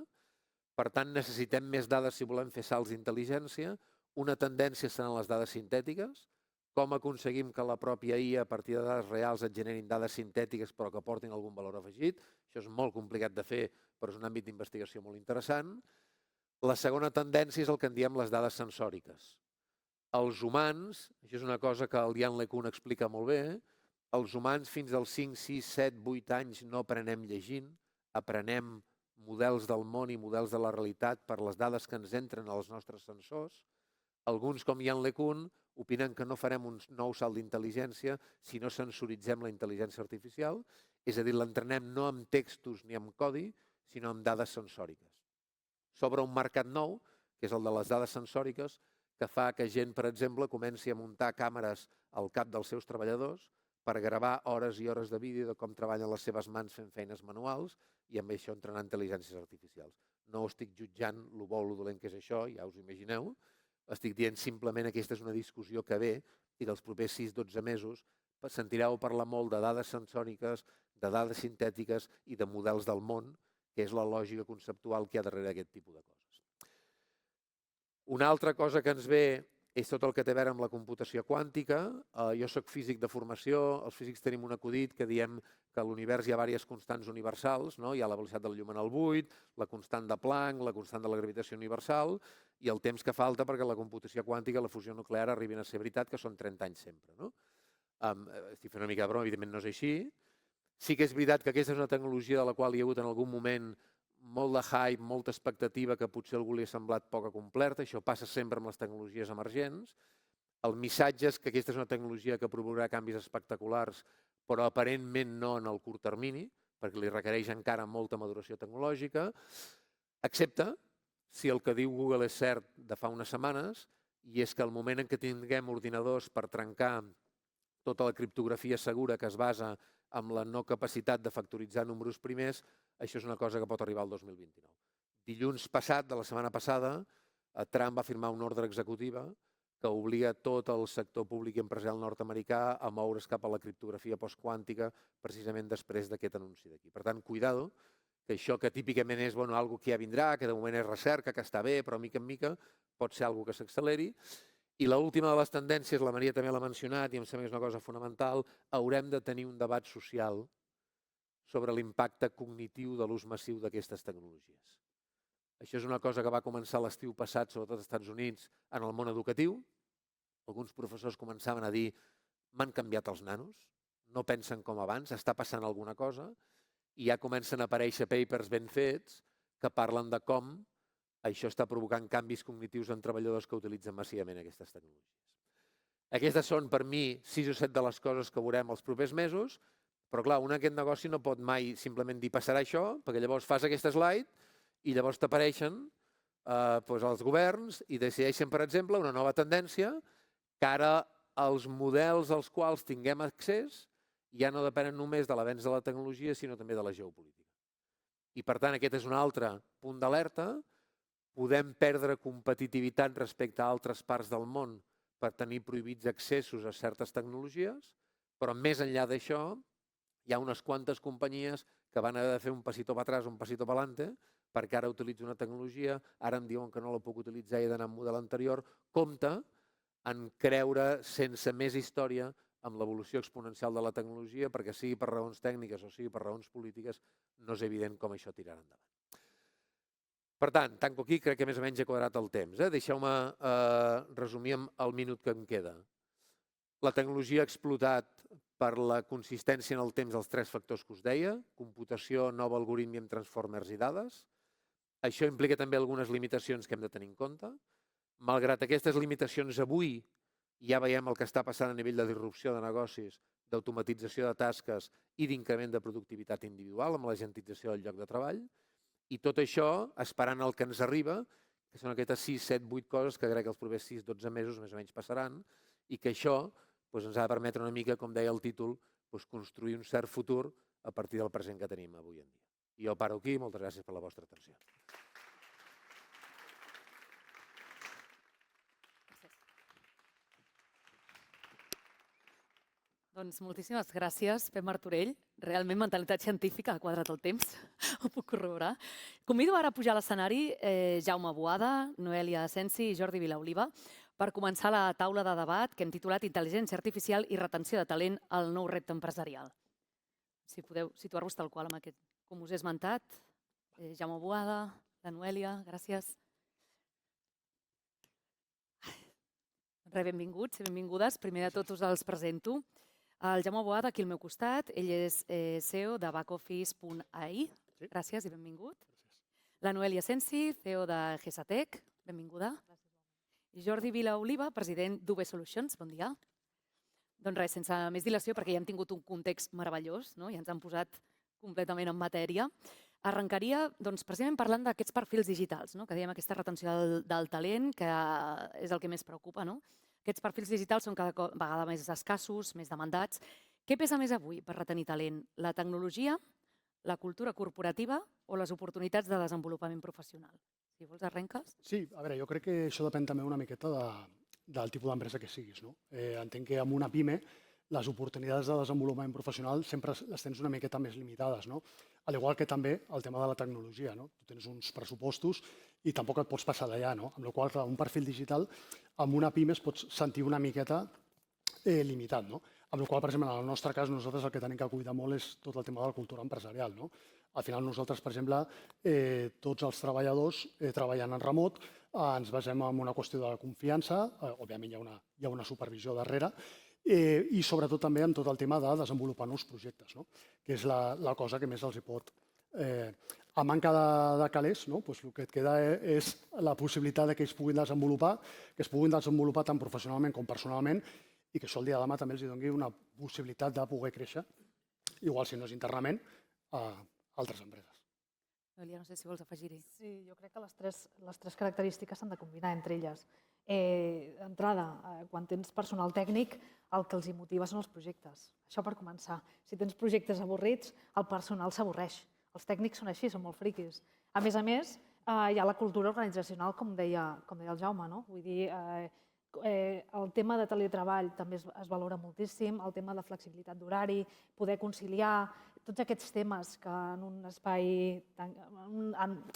S4: Per tant, necessitem més dades si volem fer salts d'intel·ligència. Una tendència seran les dades sintètiques. Com aconseguim que la pròpia IA, a partir de dades reals, et generin dades sintètiques però que portin algun valor afegit. Això és molt complicat de fer, però és un àmbit d'investigació molt interessant. La segona tendència és el que en diem les dades sensòriques. Els humans, això és una cosa que el Yann LeCun explica molt bé, els humans fins als 5, 6, 7, 8 anys no aprenem llegint, aprenem models del món i models de la realitat per les dades que ens entren als nostres sensors. Alguns, com Yann LeCun, opinen que no farem un nou salt d'intel·ligència si no sensoritzem la intel·ligència artificial, és a dir, l'entrenem no amb textos ni amb codi, sinó amb dades sensòriques. S'obre un mercat nou, que és el de les dades sensòriques, que fa que gent, per exemple, comenci a muntar càmeres al cap dels seus treballadors per gravar hores i hores de vídeo de com treballen les seves mans fent feines manuals i amb això entrenar intel·ligències artificials. No estic jutjant lo bo o lo dolent que és això, ja us imagineu. Estic dient simplement que aquesta és una discussió que ve i dels propers 6-12 mesos sentireu parlar molt de dades sensòriques, de dades sintètiques i de models del món, que és la lògica conceptual que hi ha darrere d'aquest tipus de coses. Una altra cosa que ens ve és tot el que té a veure amb la computació quàntica. Jo soc físic de formació, els físics tenim un acudit que diem que a l'univers hi ha diverses constants universals, no? Hi ha la velocitat de la llum en el buit, la constant de Planck, la constant de la gravitació universal i el temps que falta perquè la computació quàntica, la fusió nuclear, arribin a ser veritat, que són 30 anys sempre. No? Estic fent una mica de broma, evidentment no és així. Sí que és veritat que aquesta és una tecnologia de la qual hi ha hagut en algun moment molt de hype, molta expectativa que potser a algú li ha semblat poc completa. Això passa sempre amb les tecnologies emergents. El missatge és que aquesta és una tecnologia que provocarà canvis espectaculars, però aparentment no en el curt termini, perquè li requereix encara molta maduració tecnològica, excepte si el que diu Google és cert de fa unes setmanes, i és que el moment en què tinguem ordinadors per trencar tota la criptografia segura que es basa en la no capacitat de factoritzar números primers, això és una cosa que pot arribar al 2029. Dilluns passat, de la setmana passada, Trump va firmar una ordre executiva que obliga tot el sector públic i empresarial nord-americà a moure's cap a la criptografia postquàntica precisament després d'aquest anunci d'aquí. Per tant, cuidado, que això que típicament és algo que ja vindrà, que de moment és recerca, que està bé, però mica en mica pot ser algo que s'acceleri. I l'última de les tendències, la Maria també l'ha mencionat i em sembla que és una cosa fonamental, haurem de tenir un debat social sobre l'impacte cognitiu de l'ús massiu d'aquestes tecnologies. Això és una cosa que va començar l'estiu passat, sobretot als Estats Units, en el món educatiu. Alguns professors començaven a dir m'han canviat els nanos, no pensen com abans, està passant alguna cosa, i ja comencen a aparèixer papers ben fets que parlen de com això està provocant canvis cognitius en treballadors que utilitzen massivament aquestes tecnologies. Aquestes són, per mi, 6 o 7 de les coses que veurem els propers mesos, però clar, aquest negoci no pot mai simplement dir passarà això, perquè llavors fas aquesta slide i llavors t'apareixen els governs i decideixen, per exemple, una nova tendència que ara els models als quals tinguem accés ja no depenen només de l'avenç de la tecnologia, sinó també de la geopolítica. I per tant, aquest és un altre punt d'alerta. Podem perdre competitivitat respecte a altres parts del món per tenir prohibits accessos a certes tecnologies, però més enllà d'això hi ha unes quantes companyies que van haver de fer un passito per atrás, un passito per adelante, perquè ara utilitzo una tecnologia, ara em diuen que no la puc utilitzar i he d'anar amb model anterior. Compte en creure sense més història amb l'evolució exponencial de la tecnologia, perquè sigui per raons tècniques o sigui per raons polítiques, no és evident com això tirarà endavant. Per tant, tanco aquí, crec que més o menys he quadrat el temps. Deixeu-me resumir amb el minut que em queda. La tecnologia ha explotat per la consistència en el temps dels 3 factors que us deia, computació, nou algoritme amb transformers i dades. Això implica també algunes limitacions que hem de tenir en compte. Malgrat aquestes limitacions avui, ja veiem el que està passant a nivell de disrupció de negocis d'automatització de tasques i d'increment de productivitat individual amb l'agentització del lloc de treball. I tot això esperant el que ens arriba, que són aquestes 6, 7, 8 coses que crec que els propers 6, 12 mesos més o menys passaran i que això ens ha de permetre una mica, com deia el títol, construir un cert futur a partir del present que tenim avui en dia. I jo paro aquí. Moltes gràcies per la vostra atenció.
S1: Doncs moltíssimes gràcies, Pep Martorell. Realment, mentalitat científica, ha quadrat el temps, ho puc corroborar. Convido ara a pujar a l'escenari Jaume Boada, Noelia Asensi i Jordi Vilaoliva per començar la taula de debat que hem titulat Intel·ligència artificial i retenció de talent, el nou repte empresarial. Si podeu situar-vos tal qual amb aquest, com us he esmentat. Jaume Boada, la Noelia, gràcies. Benvinguts i benvingudes. Primer de tot us els presento. El Jaume Boada, aquí al meu costat, ell és CEO de backoffice.ai. Gràcies i benvingut. La Noelia Asensi, CEO de Gesatec. Benvinguda. I Jordi Vilaoliva, president d'UB Solutions. Bon dia. Doncs res, sense més dilació, perquè ja hem tingut un context meravellós, no? Ja ens han posat completament en matèria. Arrencaria precisament parlant d'aquests perfils digitals, no? Que dèiem aquesta retenció del talent, que és el que més preocupa, no? Aquests perfils digitals són cada vegada més escassos, més demandats. Què pesa més avui per retenir talent? La tecnologia, la cultura corporativa o les oportunitats de desenvolupament professional? Si vols, arrenques?
S3: Sí, a veure, jo crec que això depèn també una miqueta del tipus d'empresa que siguis. Entenc que amb una PIME les oportunitats de desenvolupament professional sempre les tens una miqueta més limitades, al igual que també el tema de la tecnologia. Tu tens uns pressupostos i tampoc et pots passar d'allà, amb la qual cosa un perfil digital amb una PIME es pot sentir una miqueta limitat. Amb la qual cosa, per exemple, en el nostre cas, nosaltres el que tenim que cuidar molt és tot el tema de la cultura empresarial. Al final nosaltres, per exemple, tots els treballadors treballant en remot, ens basem en una qüestió de confiança, òbviament hi ha una supervisió darrere, i sobretot també en tot el tema de desenvolupar nous projectes, que és la cosa que més els hi pot... A manca de calés, el que et queda és la possibilitat que ells puguin desenvolupar, que es puguin desenvolupar tant professionalment com personalment i que això el dia de demà també els doni una possibilitat de poder créixer, igual si no és internament, a altres empreses.
S1: Noelia, no sé si vols afegir-hi.
S5: Sí, jo crec que les tres característiques s'han de combinar entre elles. D'entrada, quan tens personal tècnic, el que els motiva són els projectes. Això per començar. Si tens projectes avorrits, el personal s'avorreix. Els tècnics són així, són molt friquis. A més, hi ha la cultura organitzacional, com deia el Jaume. Vull dir, el tema de teletreball també es valora moltíssim, el tema de flexibilitat d'horari, poder conciliar, tots aquests temes que en un espai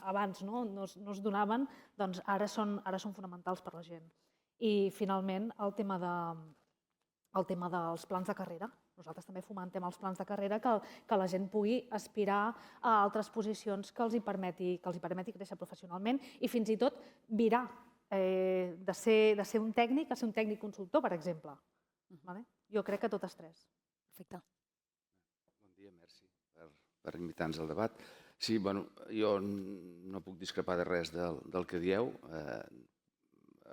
S5: abans no es donaven, doncs ara són fonamentals per la gent. I finalment el tema dels plans de carrera. Nosaltres també fomentem els plans de carrera que la gent pugui aspirar a altres posicions que els hi permeti créixer professionalment i fins i tot virar de ser un tècnic a ser un tècnic consultor, per exemple. Jo crec que totes tres.
S1: Perfecte.
S6: Bon dia, merci per invitar-nos al debat. Sí, jo no puc discrepar de res del que dieu,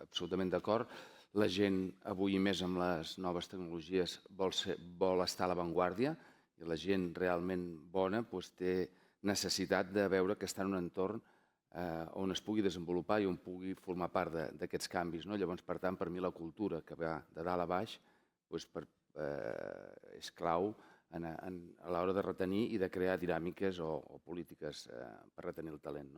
S6: absolutament d'acord. La gent avui, més amb les noves tecnologies, vol estar a l'avantguàrdia i la gent realment bona té necessitat de veure que està en un entorn on es pugui desenvolupar i on pugui formar part d'aquests canvis. Llavors, per tant, per mi la cultura que va de dalt a baix és clau a l'hora de retenir i de crear dinàmiques o polítiques per retenir el talent.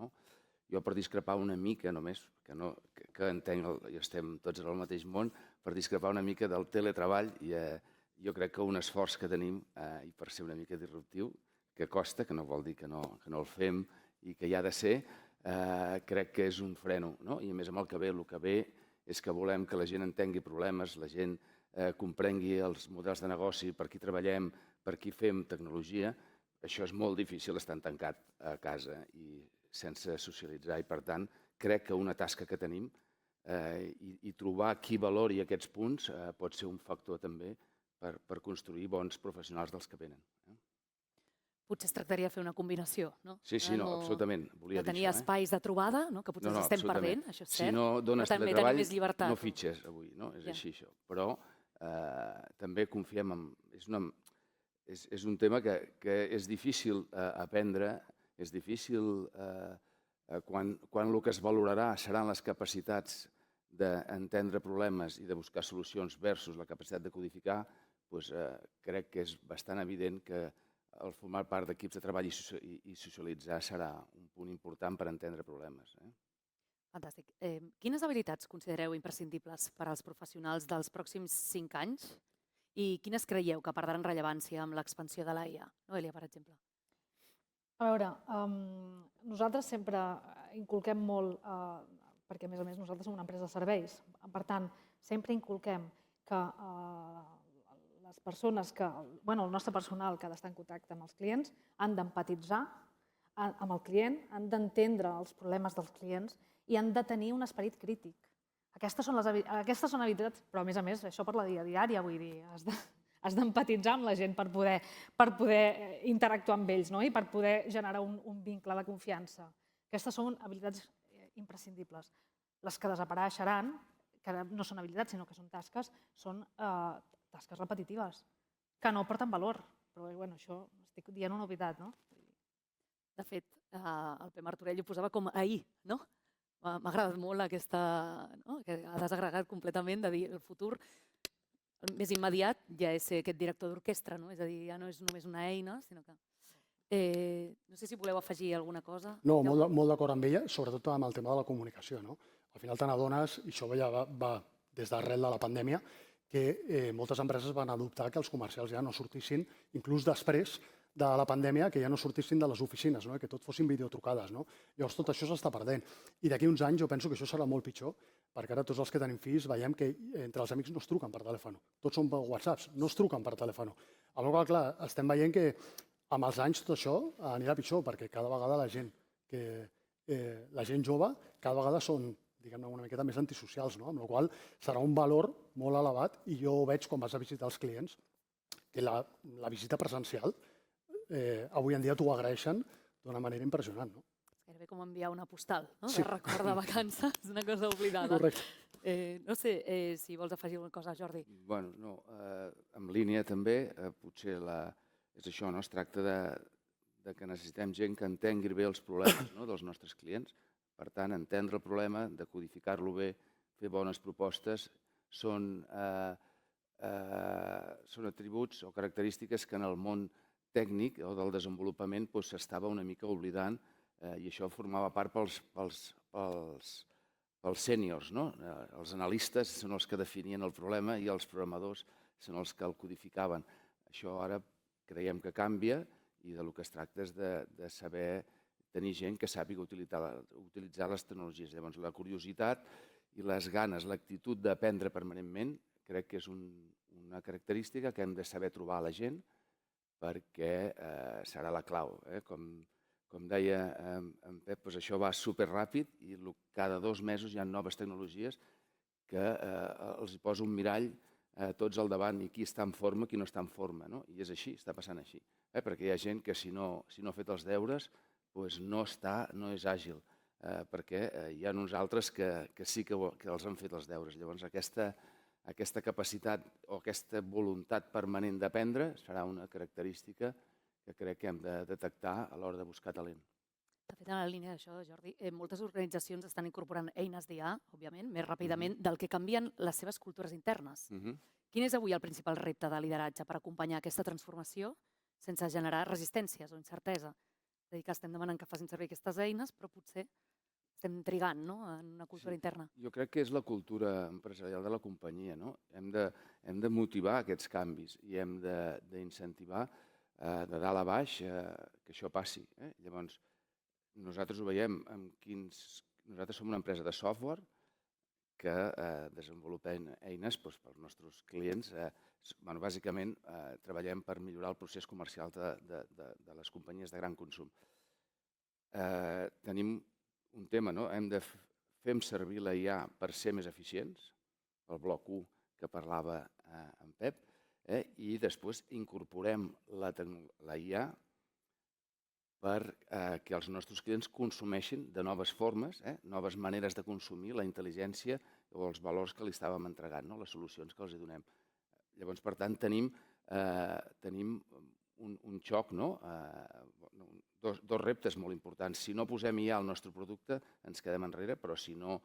S6: Jo, per discrepar una mica només, que entenc i estem tots en el mateix món, per discrepar una mica del teletreball, jo crec que un esforç que tenim, i per ser una mica disruptiu, que costa, que no vol dir que no el fem i que hi ha de ser, crec que és un freno. I a més amb el que ve és que volem que la gent entengui problemes, la gent comprengui els models de negoci, per qui treballem, per qui fem tecnologia. Això és molt difícil estant tancat a casa i sense socialitzar i, per tant, crec que una tasca que tenim i trobar qui valori aquests punts pot ser un factor també per construir bons professionals dels que venen.
S1: Potser es tractaria de fer una combinació, no?
S6: Sí, absolutament.
S1: De tenir espais de trobada, que potser els estem perdent, això és cert.
S6: Si no dones treball, no fitxes avui, és així això. Però també confiem en... És un tema que és difícil aprendre, és difícil quan el que es valorarà seran les capacitats d'entendre problemes i de buscar solucions versus la capacitat de codificar, doncs crec que és bastant evident que el formar part d'equips de treball i socialitzar serà un punt important per entendre problemes.
S1: Fantàstic. Quines habilitats considereu imprescindibles per als professionals dels pròxims 5 anys i quines creieu que perdran rellevància amb l'expansió de l'AIA? Noelia, per exemple.
S5: A veure, nosaltres sempre inculquem molt, perquè a més nosaltres som una empresa de serveis, per tant, sempre inculquem que les persones el nostre personal que ha d'estar en contacte amb els clients han d'empatitzar amb el client, han d'entendre els problemes dels clients i han de tenir un esperit crític. Aquestes són habilitats, però a més, això per la vida diària, vull dir, has d'empatitzar amb la gent per poder interactuar amb ells i per poder generar un vincle de confiança. Aquestes són habilitats imprescindibles. Les que desapareixeran, que no són habilitats sinó que són tasques, són tasques repetitives, que no porten valor. Però això estic dient una obvietat, no?
S1: De fet, el P. Martorell ho posava com ahir, no? M'ha agradat molt aquesta... que ha desagregat completament de dir el futur el més immediat ja és ser aquest director d'orquestra, no? És a dir, ja no és només una eina, sinó que... No sé si voleu afegir alguna cosa.
S3: No, molt d'acord amb ella, sobretot amb el tema de la comunicació, no? Al final te n'adones, i això ja va des d'arrel de la pandèmia, que moltes empreses van adoptar que els comercials ja no sortissin, inclús després de la pandèmia, que ja no sortissin de les oficines, que tot fossin videotrucades. Llavors tot això s'està perdent. I d'aquí uns anys jo penso que això serà molt pitjor, perquè ara tots els que tenim fills veiem que entre els amics no es truquen per telèfon. Tots són per WhatsApps, no es truquen per telèfon. Amb la qual cosa, clar, estem veient que amb els anys tot això anirà pitjor, perquè cada vegada la gent jove cada vegada són, diguem-ne, una miqueta més antisocials, amb la qual cosa serà un valor molt elevat i jo ho veig quan vas a visitar els clients, que la visita presencial avui en dia t'ho agraeixen d'una manera impressionant.
S1: És gairebé com enviar una postal, no?
S3: Sí.
S1: De record de vacances, una cosa oblidada.
S3: Correcte.
S1: No sé si vols afegir alguna cosa, Jordi.
S6: Bueno, no, en línia també, potser és això, no? Es tracta de que necessitem gent que entengui bé els problemes dels nostres clients. Per tant, entendre el problema, decodificar-lo bé, fer bones propostes, són atributs o característiques que en el món tècnic o del desenvolupament s'estava una mica oblidant i això formava part pels sèniors. Els analistes són els que definien el problema i els programadors són els que el codificaven. Això ara creiem que canvia i del que es tracta és de saber tenir gent que sàpiga utilitzar les tecnologies. Llavors, la curiositat i les ganes, l'actitud d'aprendre permanentment, crec que és una característica que hem de saber trobar a la gent perquè serà la clau. Com deia en Pep, això va superràpid i cada 2 mesos hi ha noves tecnologies que els posa un mirall a tots al davant i qui està en forma, qui no està en forma. I és així, està passant així. Perquè hi ha gent que si no ha fet els deures no és àgil, perquè hi ha uns altres que sí que els han fet els deures. Llavors aquesta capacitat o aquesta voluntat permanent d'aprendre serà una característica que crec que hem de detectar a l'hora de buscar talent.
S1: De fet, en la línia d'això, Jordi, moltes organitzacions estan incorporant eines d'IA, òbviament, més ràpidament del que canvien les seves cultures internes. Quin és avui el principal repte de lideratge per acompanyar aquesta transformació sense generar resistències o incertesa? És a dir, que estem demanant que facin servir aquestes eines, però potser estem trigant en una cultura interna.
S6: Jo crec que és la cultura empresarial de la companyia. Hem de motivar aquests canvis i hem d'incentivar de dalt a baix que això passi. Llavors, nosaltres ho veiem, nosaltres som una empresa de software que desenvolupem eines pels nostres clients. Bàsicament, treballem per millorar el procés comercial de les companyies de gran consum. Tenim un tema, hem de fer servir la IA per ser més eficients, el bloc 1 que parlava en Pep, i després incorporem la IA perquè els nostres clients consumeixin de noves formes, noves maneres de consumir la intel·ligència o els valors que li estàvem entregant, les solucions que els donem. Llavors, per tant, tenim un xoc, no? Dos reptes molt importants. Si no posem IA al nostre producte, ens quedem enrere, però si no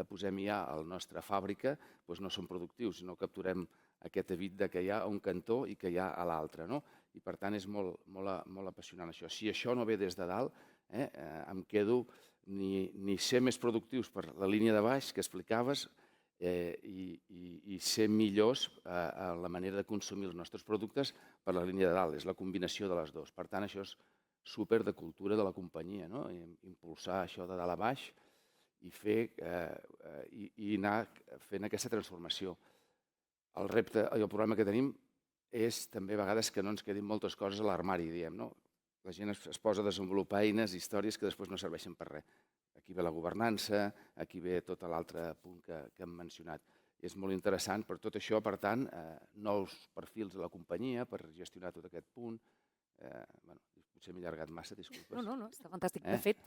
S6: posem IA a la nostra fàbrica, doncs no som productius, no capturem aquest evit que hi ha a un cantó i que hi ha a l'altre, no? I per tant és molt apassionant això. Si això no ve des de dalt, em quedo ni ser més productius per la línia de baix que explicaves i ser millors a la manera de consumir els nostres productes per la línia de dalt. És la combinació de les dues. Per tant, això és súper de cultura de la companyia, no? Impulsar això de dalt a baix i anar fent aquesta transformació. El repte i el problema que tenim és també a vegades que no ens quedin moltes coses a l'armari, diem, no? La gent es posa a desenvolupar eines, històries que després no serveixen per res. Aquí ve la governança, aquí ve tot l'altre punt que hem mencionat. És molt interessant per tot això, per tant, nous perfils de la companyia per gestionar tot aquest punt. Potser m'he allargat massa, disculpes.
S1: No, està fantàstic. De fet,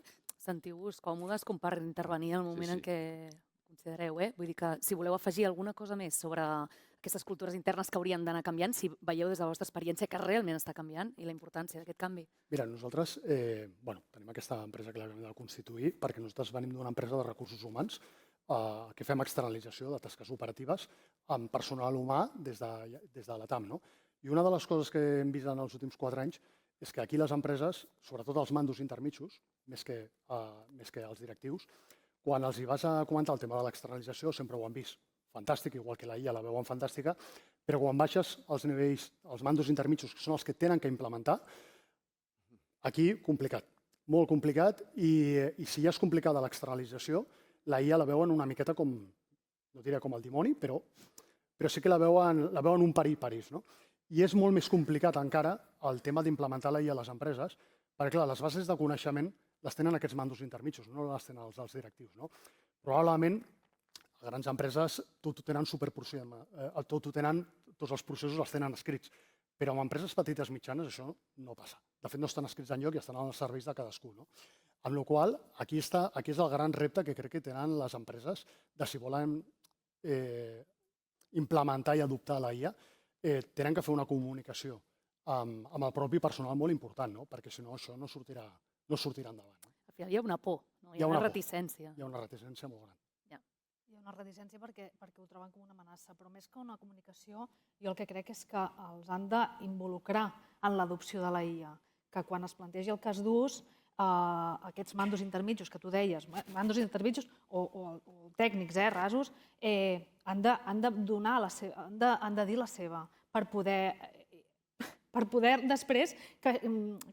S1: sentiu-vos còmodes com per intervenir en el moment en què considereu. Vull dir que si voleu afegir alguna cosa més sobre aquestes cultures internes que haurien d'anar canviant, si veieu des de la vostra experiència que realment està canviant i la importància d'aquest canvi.
S3: Mira, nosaltres tenim aquesta empresa que l'hem de constituir perquè nosaltres venim d'una empresa de recursos humans que fem externalització de tasques operatives amb personal humà des de l'ATAM. I una de les coses que hem vist en els últims 4 anys és que aquí les empreses, sobretot els mandos intermitjos, més que els directius, quan els hi vas a comentar el tema de l'externalització sempre ho han vist fantàstic, igual que la IA la veuen fantàstica, però quan baixes als nivells, els mandos intermitjos, que són els que tenen que implementar, aquí complicat, molt complicat, i si ja és complicada l'externalització, la IA la veuen una miqueta com, no diré com el dimoni, però sí que la veuen un perill. I és molt més complicat encara el tema d'implementar la IA a les empreses, perquè clar, les bases de coneixement les tenen aquests mandos intermitjos, no les tenen els alts directius. Probablement, a grans empreses tot ho tenen tots els processos els tenen escrits, però en empreses petites mitjanes això no passa. De fet, no estan escrits enlloc i estan als serveis de cadascú. Amb la qual cosa, aquí és el gran repte que crec que tenen les empreses de si volen implementar i adoptar la IA, tenen que fer una comunicació amb el propi personal molt important, perquè si no això no sortirà endavant.
S1: Al final hi ha una por, hi ha una reticència.
S3: Hi ha una reticència molt gran.
S5: Hi ha una reticència perquè ho troben com una amenaça, però més que una comunicació, jo el que crec és que els han d'involucrar en l'adopció de la IA, que quan es plantegi el cas d'ús, aquests mandos intermitjos que tu deies, mandos intermitjos o tècnics, rasos, han de dir la seva per poder després que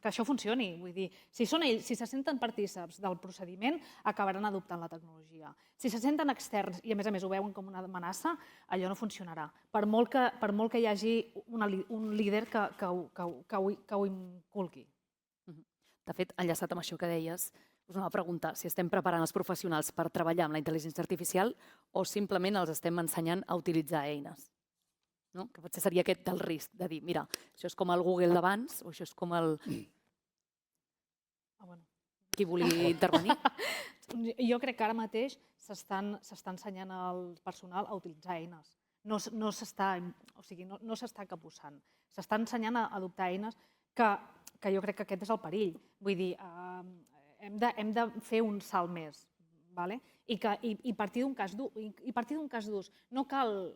S5: això funcioni. Vull dir, si són ells, si se senten partícips del procediment, acabaran adoptant la tecnologia. Si se senten externs i, a més ho veuen com una amenaça, allò no funcionarà. Per molt que hi hagi un líder que ho inculqui.
S1: De fet, enllaçat amb això que deies, us anava a preguntar si estem preparant els professionals per treballar amb la intel·ligència artificial o simplement els estem ensenyant a utilitzar eines. Que potser seria aquest del risc, de dir, mira, això és com el Google d'abans o això és com el... Qui volia intervenir?
S5: Jo crec que ara mateix s'està ensenyant al personal a utilitzar eines. No s'està capussant. S'està ensenyant a adoptar eines que jo crec que aquest és el perill. Vull dir, hem de fer un salt més. I partir d'un cas d'ús. No cal...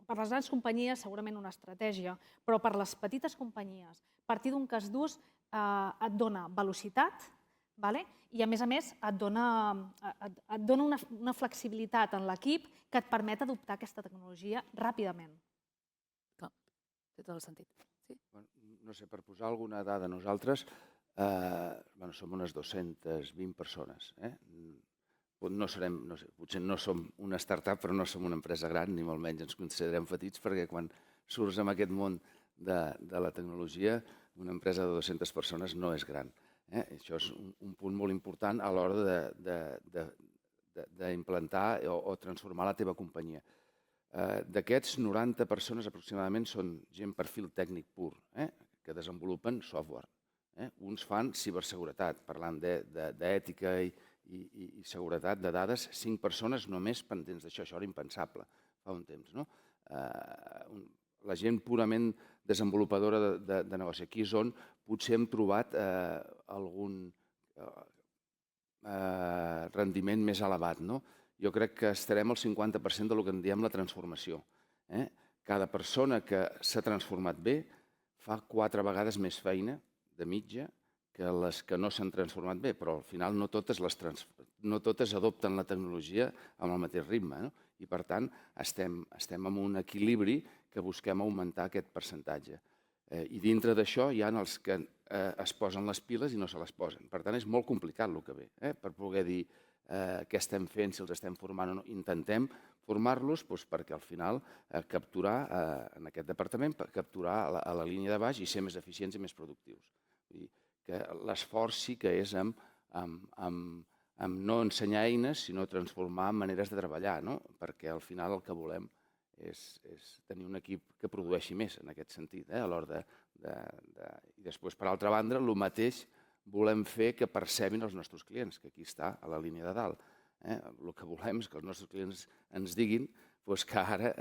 S5: Per les grans companyies, segurament una estratègia, però per les petites companyies, partir d'un cas d'ús et dona velocitat i, a més, et dona una flexibilitat en l'equip que et permet adoptar aquesta tecnologia ràpidament.
S1: Clar, té tot el sentit.
S6: No sé, per posar alguna dada, nosaltres som unes 220 persones. Potser no som una startup, però no som una empresa gran, ni molt menys ens considerem petits, perquè quan surts en aquest món de la tecnologia, una empresa de 200 persones no és gran. Això és un punt molt important a l'hora d'implantar o transformar la teva companyia. D'aquests, 90 persones aproximadament són gent perfil tècnic pur, que desenvolupen software. Uns fan ciberseguretat, parlant d'ètica i seguretat de dades, 5 persones només pendents d'això. Això era impensable fa un temps. la gent purament desenvolupadora de negoci. Aquí és on potser hem trobat algun rendiment més elevat. Jo crec que estarem al 50% del que en diem la transformació. Cada persona que s'ha transformat bé fa 4 vegades més feina de mitja que les que no s'han transformat bé, però al final no totes adopten la tecnologia amb el mateix ritme. I per tant estem en un equilibri que busquem augmentar aquest percentatge. I dintre d'això hi ha els que es posen les piles i no se les posen. Per tant, és molt complicat el que ve, per poder dir què estem fent, si els estem formant o no. Intentem formar-los perquè al final capturar, en aquest departament, capturar a la línia de baix i ser més eficients i més productius. Vull dir que l'esforç sí que és amb no ensenyar eines, sinó transformar maneres de treballar, perquè al final el que volem és tenir un equip que produeixi més en aquest sentit, a l'hora I després, per altra banda, el mateix volem fer que percebin els nostres clients, que aquí està a la línia de dalt. El que volem és que els nostres clients ens diguin que ara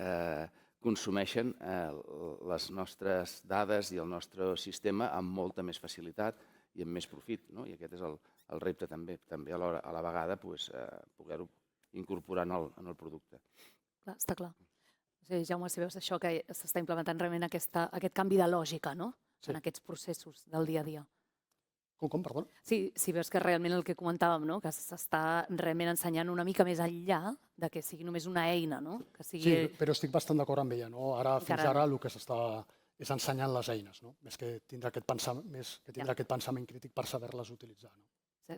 S6: consumeixen les nostres dades i el nostre sistema amb molta més facilitat i amb més profit. I aquest és el repte també a la vegada poder-ho incorporar en el producte.
S1: Clar, està clar. Jaume, si veus això que s'està implementant realment aquest canvi de lògica en aquests processos del dia a dia.
S3: Com, perdó?
S1: Sí, si veus que realment el que comentàvem, que s'està realment ensenyant una mica més enllà de que sigui només una eina, que sigui...
S3: Sí, però estic bastant d'acord amb ella. Fins ara el que s'està és ensenyant les eines, més que tindre aquest pensament crític per saber-les utilitzar.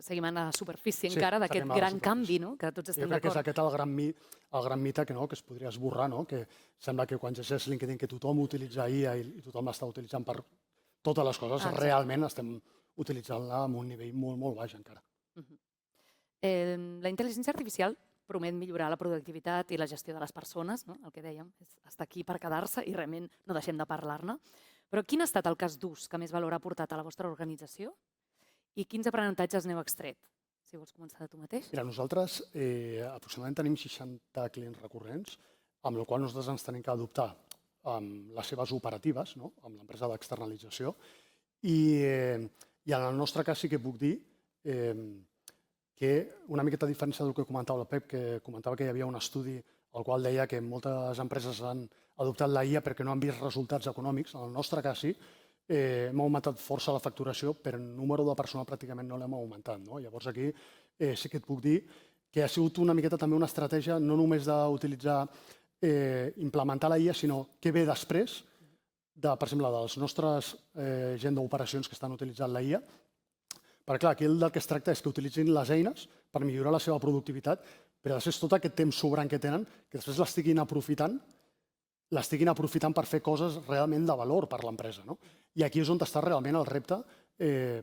S1: Seguim en la superfície encara d'aquest gran canvi, que tots estem d'acord.
S3: Jo crec que és aquest el gran mite que es podria esborrar, que sembla que quan llegeix LinkedIn que tothom utilitza IA i tothom l'està utilitzant per totes les coses, realment estem utilitzant-la amb un nivell molt, molt baix encara.
S1: La intel·ligència artificial promet millorar la productivitat i la gestió de les persones, el que dèiem, està aquí per quedar-se i realment no deixem de parlar-ne. Però quin ha estat el cas d'ús que més valor ha portat a la vostra organització i quins aprenentatges n'heu extret? Si vols començar de tu mateix.
S3: Mira, nosaltres aproximadament tenim 60 clients recurrents, amb la qual cosa nosaltres ens tenim que adoptar amb les seves operatives, amb l'empresa d'externalització, i en el nostre cas sí que puc dir que una miqueta a diferència del que comentava el Pep, que comentava que hi havia un estudi al qual deia que moltes empreses han adoptat la IA perquè no han vist resultats econòmics. En el nostre cas sí, hem augmentat força la facturació, però el número de personal pràcticament no l'hem augmentat. Llavors aquí sí que et puc dir que ha sigut una miqueta també una estratègia no només d'utilitzar, implementar la IA, sinó què ve després, per exemple, dels nostres gent d'operacions que estan utilitzant la IA. Perquè clar, aquí del que es tracta és que utilitzin les eines per millorar la seva productivitat, però després tot aquest temps sobrant que tenen, que després l'estiguin aprofitant per fer coses realment de valor per l'empresa. I aquí és on està realment el repte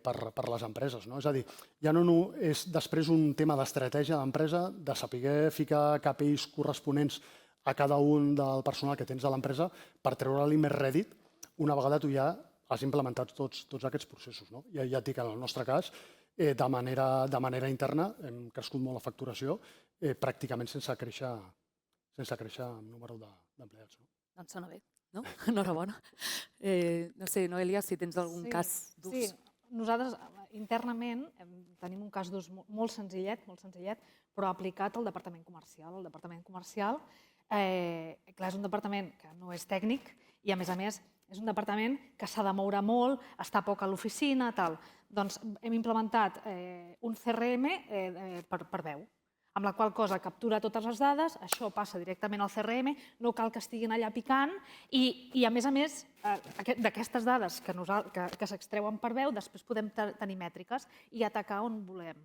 S3: per les empreses. És a dir, ja no és després un tema d'estratègia d'empresa, de saber ficar KPIs corresponents a cada un del personal que tens a l'empresa per treure-li més rèdit una vegada tu ja has implementat tots aquests processos. Ja et dic, en el nostre cas, de manera interna hem crescut molt la facturació pràcticament sense créixer en número d'empleats.
S1: Doncs sona bé, no? Enhorabona. No sé, Noelia, si tens algun cas d'ús.
S5: Sí, nosaltres internament tenim un cas d'ús molt senzillet, però aplicat al departament comercial. El departament comercial, clar, és un departament que no és tècnic i, a més, és un departament que s'ha de moure molt, està poc a l'oficina, tal. Doncs hem implementat un CRM per veu, amb la qual cosa captura totes les dades, això passa directament al CRM, no cal que estiguin allà picant i a més, d'aquestes dades que s'extreuen per veu, després podem tenir mètriques i atacar on volem.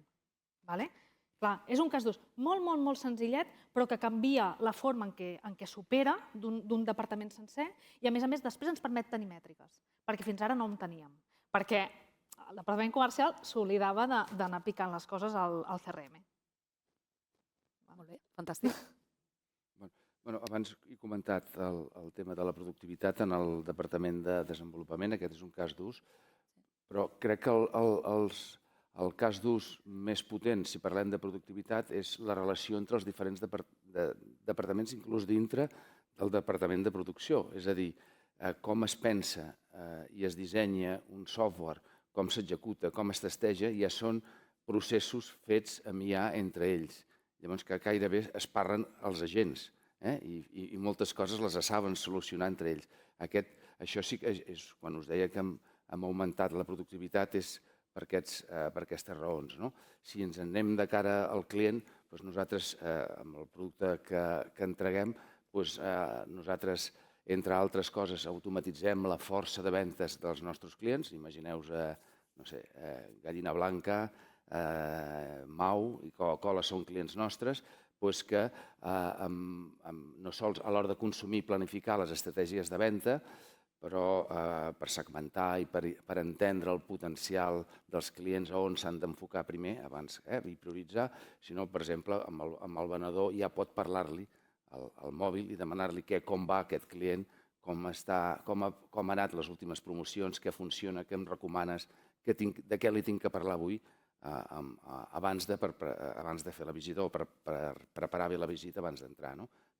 S5: Clar, és un cas d'ús molt, molt, molt senzillet, però que canvia la forma en què s'opera d'un departament sencer i, a més, després ens permet tenir mètriques, perquè fins ara no en teníem. Perquè el departament comercial s'oblidava d'anar picant les coses al CRM.
S1: Molt bé, fantàstic.
S6: Abans he comentat el tema de la productivitat en el Departament de Desenvolupament, aquest és un cas d'ús, però crec que el cas d'ús més potent, si parlem de productivitat, és la relació entre els diferents departaments, inclús dintre del departament de producció. És a dir, com es pensa i es dissenya un software, com s'executa, com es testeja, ja són processos fets amb IA entre ells. Llavors que gairebé es parlen els agents i moltes coses les saben solucionar entre ells. Això sí que és, quan us deia que hem augmentat la productivitat, és per aquestes raons. Si ens anem de cara al client, nosaltres, amb el producte que entreguem, nosaltres, entre altres coses, automatitzem la força de ventes dels nostres clients. Imagineu-vos, no sé, Gallina Blanca, Mau i Coca-Cola són clients nostres, que no sols a l'hora de consumir i planificar les estratègies de venda, però per segmentar i per entendre el potencial dels clients on s'han d'enfocar primer abans i prioritzar, sinó, per exemple, amb el venedor ja pot parlar-li al mòbil i demanar-li com va aquest client, com han anat les últimes promocions, què funciona, què em recomanes, de què li tinc que parlar avui abans de fer la visita o per preparar bé la visita abans d'entrar.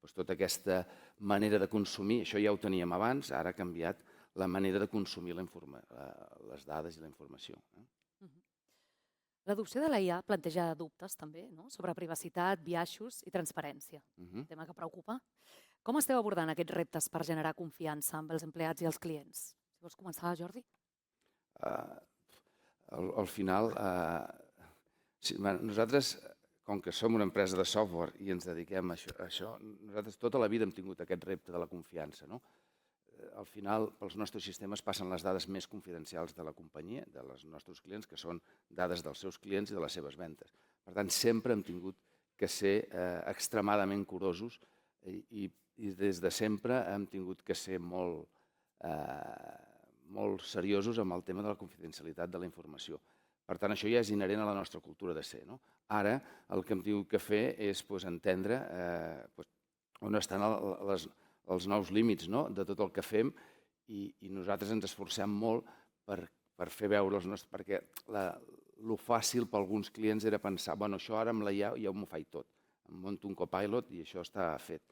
S6: Tota aquesta manera de consumir, això ja ho teníem abans, ara ha canviat la manera de consumir les dades i la informació.
S1: L'adopció de la IA planteja dubtes també sobre privacitat, biaixos i transparència, un tema que preocupa. Com esteu abordant aquests reptes per generar confiança amb els empleats i els clients? Si vols començar, Jordi?
S6: Al final, nosaltres, com que som una empresa de software i ens dediquem a això, nosaltres tota la vida hem tingut aquest repte de la confiança. Al final, pels nostres sistemes passen les dades més confidencials de la companyia, dels nostres clients, que són dades dels seus clients i de les seves ventes. Per tant, sempre hem tingut que ser extremadament curosos i des de sempre hem tingut que ser molt seriosos amb el tema de la confidencialitat de la informació. Per tant, això ja és inherent a la nostra cultura de ser. Ara, el que hem tingut que fer és entendre on estan els nous límits de tot el que fem i nosaltres ens esforcem molt per fer veure els nostres... Perquè el fàcil per alguns clients era pensar això ara amb la IA ja m'ho faig tot. Em monto un copilot i això està fet.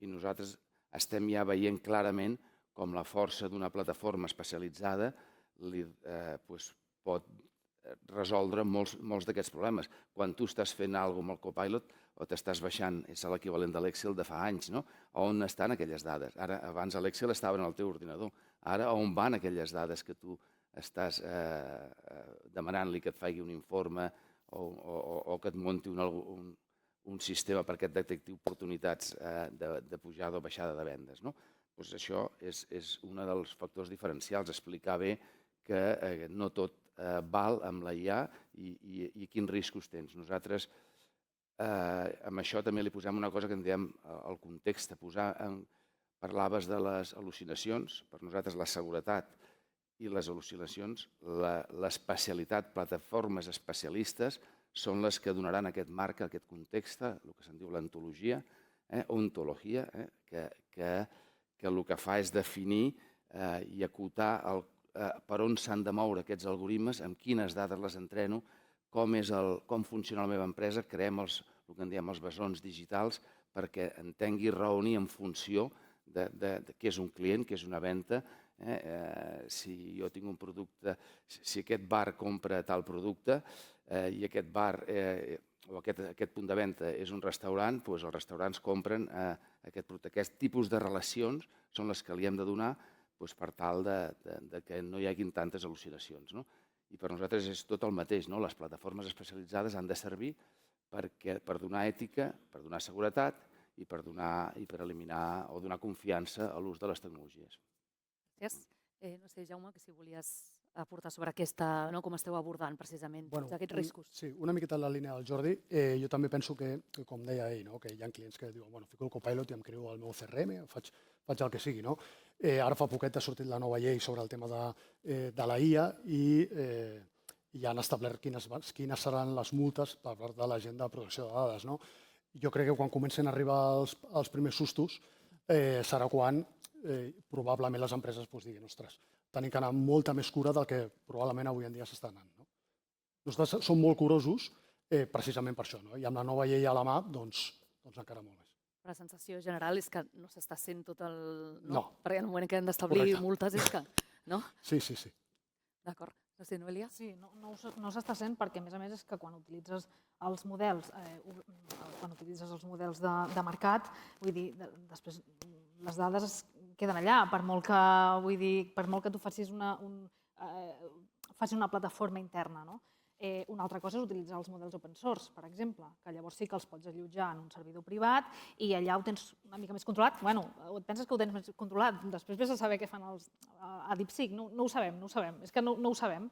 S6: I nosaltres estem ja veient clarament com la força d'una plataforma especialitzada pot resoldre molts d'aquests problemes. Quan tu estàs fent alguna cosa amb el copilot o t'estàs baixant, és l'equivalent de l'Excel de fa anys, on estan aquelles dades? Abans l'Excel estava en el teu ordinador. Ara, on van aquelles dades que tu estàs demanant-li que et faci un informe o que et munti un sistema perquè et detecti oportunitats de pujada o baixada de vendes? Això és un dels factors diferencials, explicar bé que no tot val amb la IA i quins riscos tens. Nosaltres amb això també li posem una cosa que en diem el context. Parlaves de les al·lucinacions, per nosaltres la seguretat i les al·lucinacions, l'especialitat, plataformes especialistes, són les que donaran aquest marc, aquest context, el que se'n diu l'ontologia, ontologia, que el que fa és definir i acotar per on s'han de moure aquests algoritmes, amb quines dades les entreno, com funciona la meva empresa, creem el que en diem els bessons digitals perquè entengui i raoni en funció de què és un client, què és una venda. Si jo tinc un producte, si aquest bar compra tal producte i aquest bar o aquest punt de venda és un restaurant, doncs els restaurants compren aquest producte. Aquest tipus de relacions són les que li hem de donar per tal que no hi hagin tantes al·lucinacions. I per nosaltres és tot el mateix. Les plataformes especialitzades han de servir per donar ètica, per donar seguretat i per eliminar o donar confiança a l'ús de les tecnologies.
S1: Gràcies. No sé, Jaume, que si volies aportar sobre aquesta, com esteu abordant precisament tots aquests riscos.
S3: Sí, una miqueta en la línia del Jordi. Jo també penso que, com deia ell, que hi ha clients que diuen fico el copilot i em creo el meu CRM, faig el que sigui. Ara fa poquet ha sortit la nova llei sobre el tema de la IA i han establert quines seran les multes per part de la gent de protecció de dades. Jo crec que quan comencen a arribar els primers sustos serà quan probablement les empreses diguin ostres, tenim que anar amb molta més cura del que probablement avui en dia s'està anant. Nosaltres som molt curosos precisament per això, i amb la nova llei a la mà, doncs encara molt més.
S1: Però la sensació general és que no s'està sent tot el...
S3: No.
S1: Perquè en el moment que hem d'establir
S3: Correcte.
S1: multes és que... No?
S3: Sí, sí, sí.
S1: D'acord. No sé, Noelia?
S5: Sí, no s'està sent perquè, a més, és que quan utilitzes els models, de mercat, vull dir, després les dades queden allà, per molt que tu facis una plataforma interna, no? Una altra cosa és utilitzar els models open source, per exemple, que llavors sí que els pots allotjar en un servidor privat i allà ho tens una mica més controlat. Bueno, et penses que ho tens més controlat, després vés a saber què fan a DeepSeek, no ho sabem, és que no ho sabem.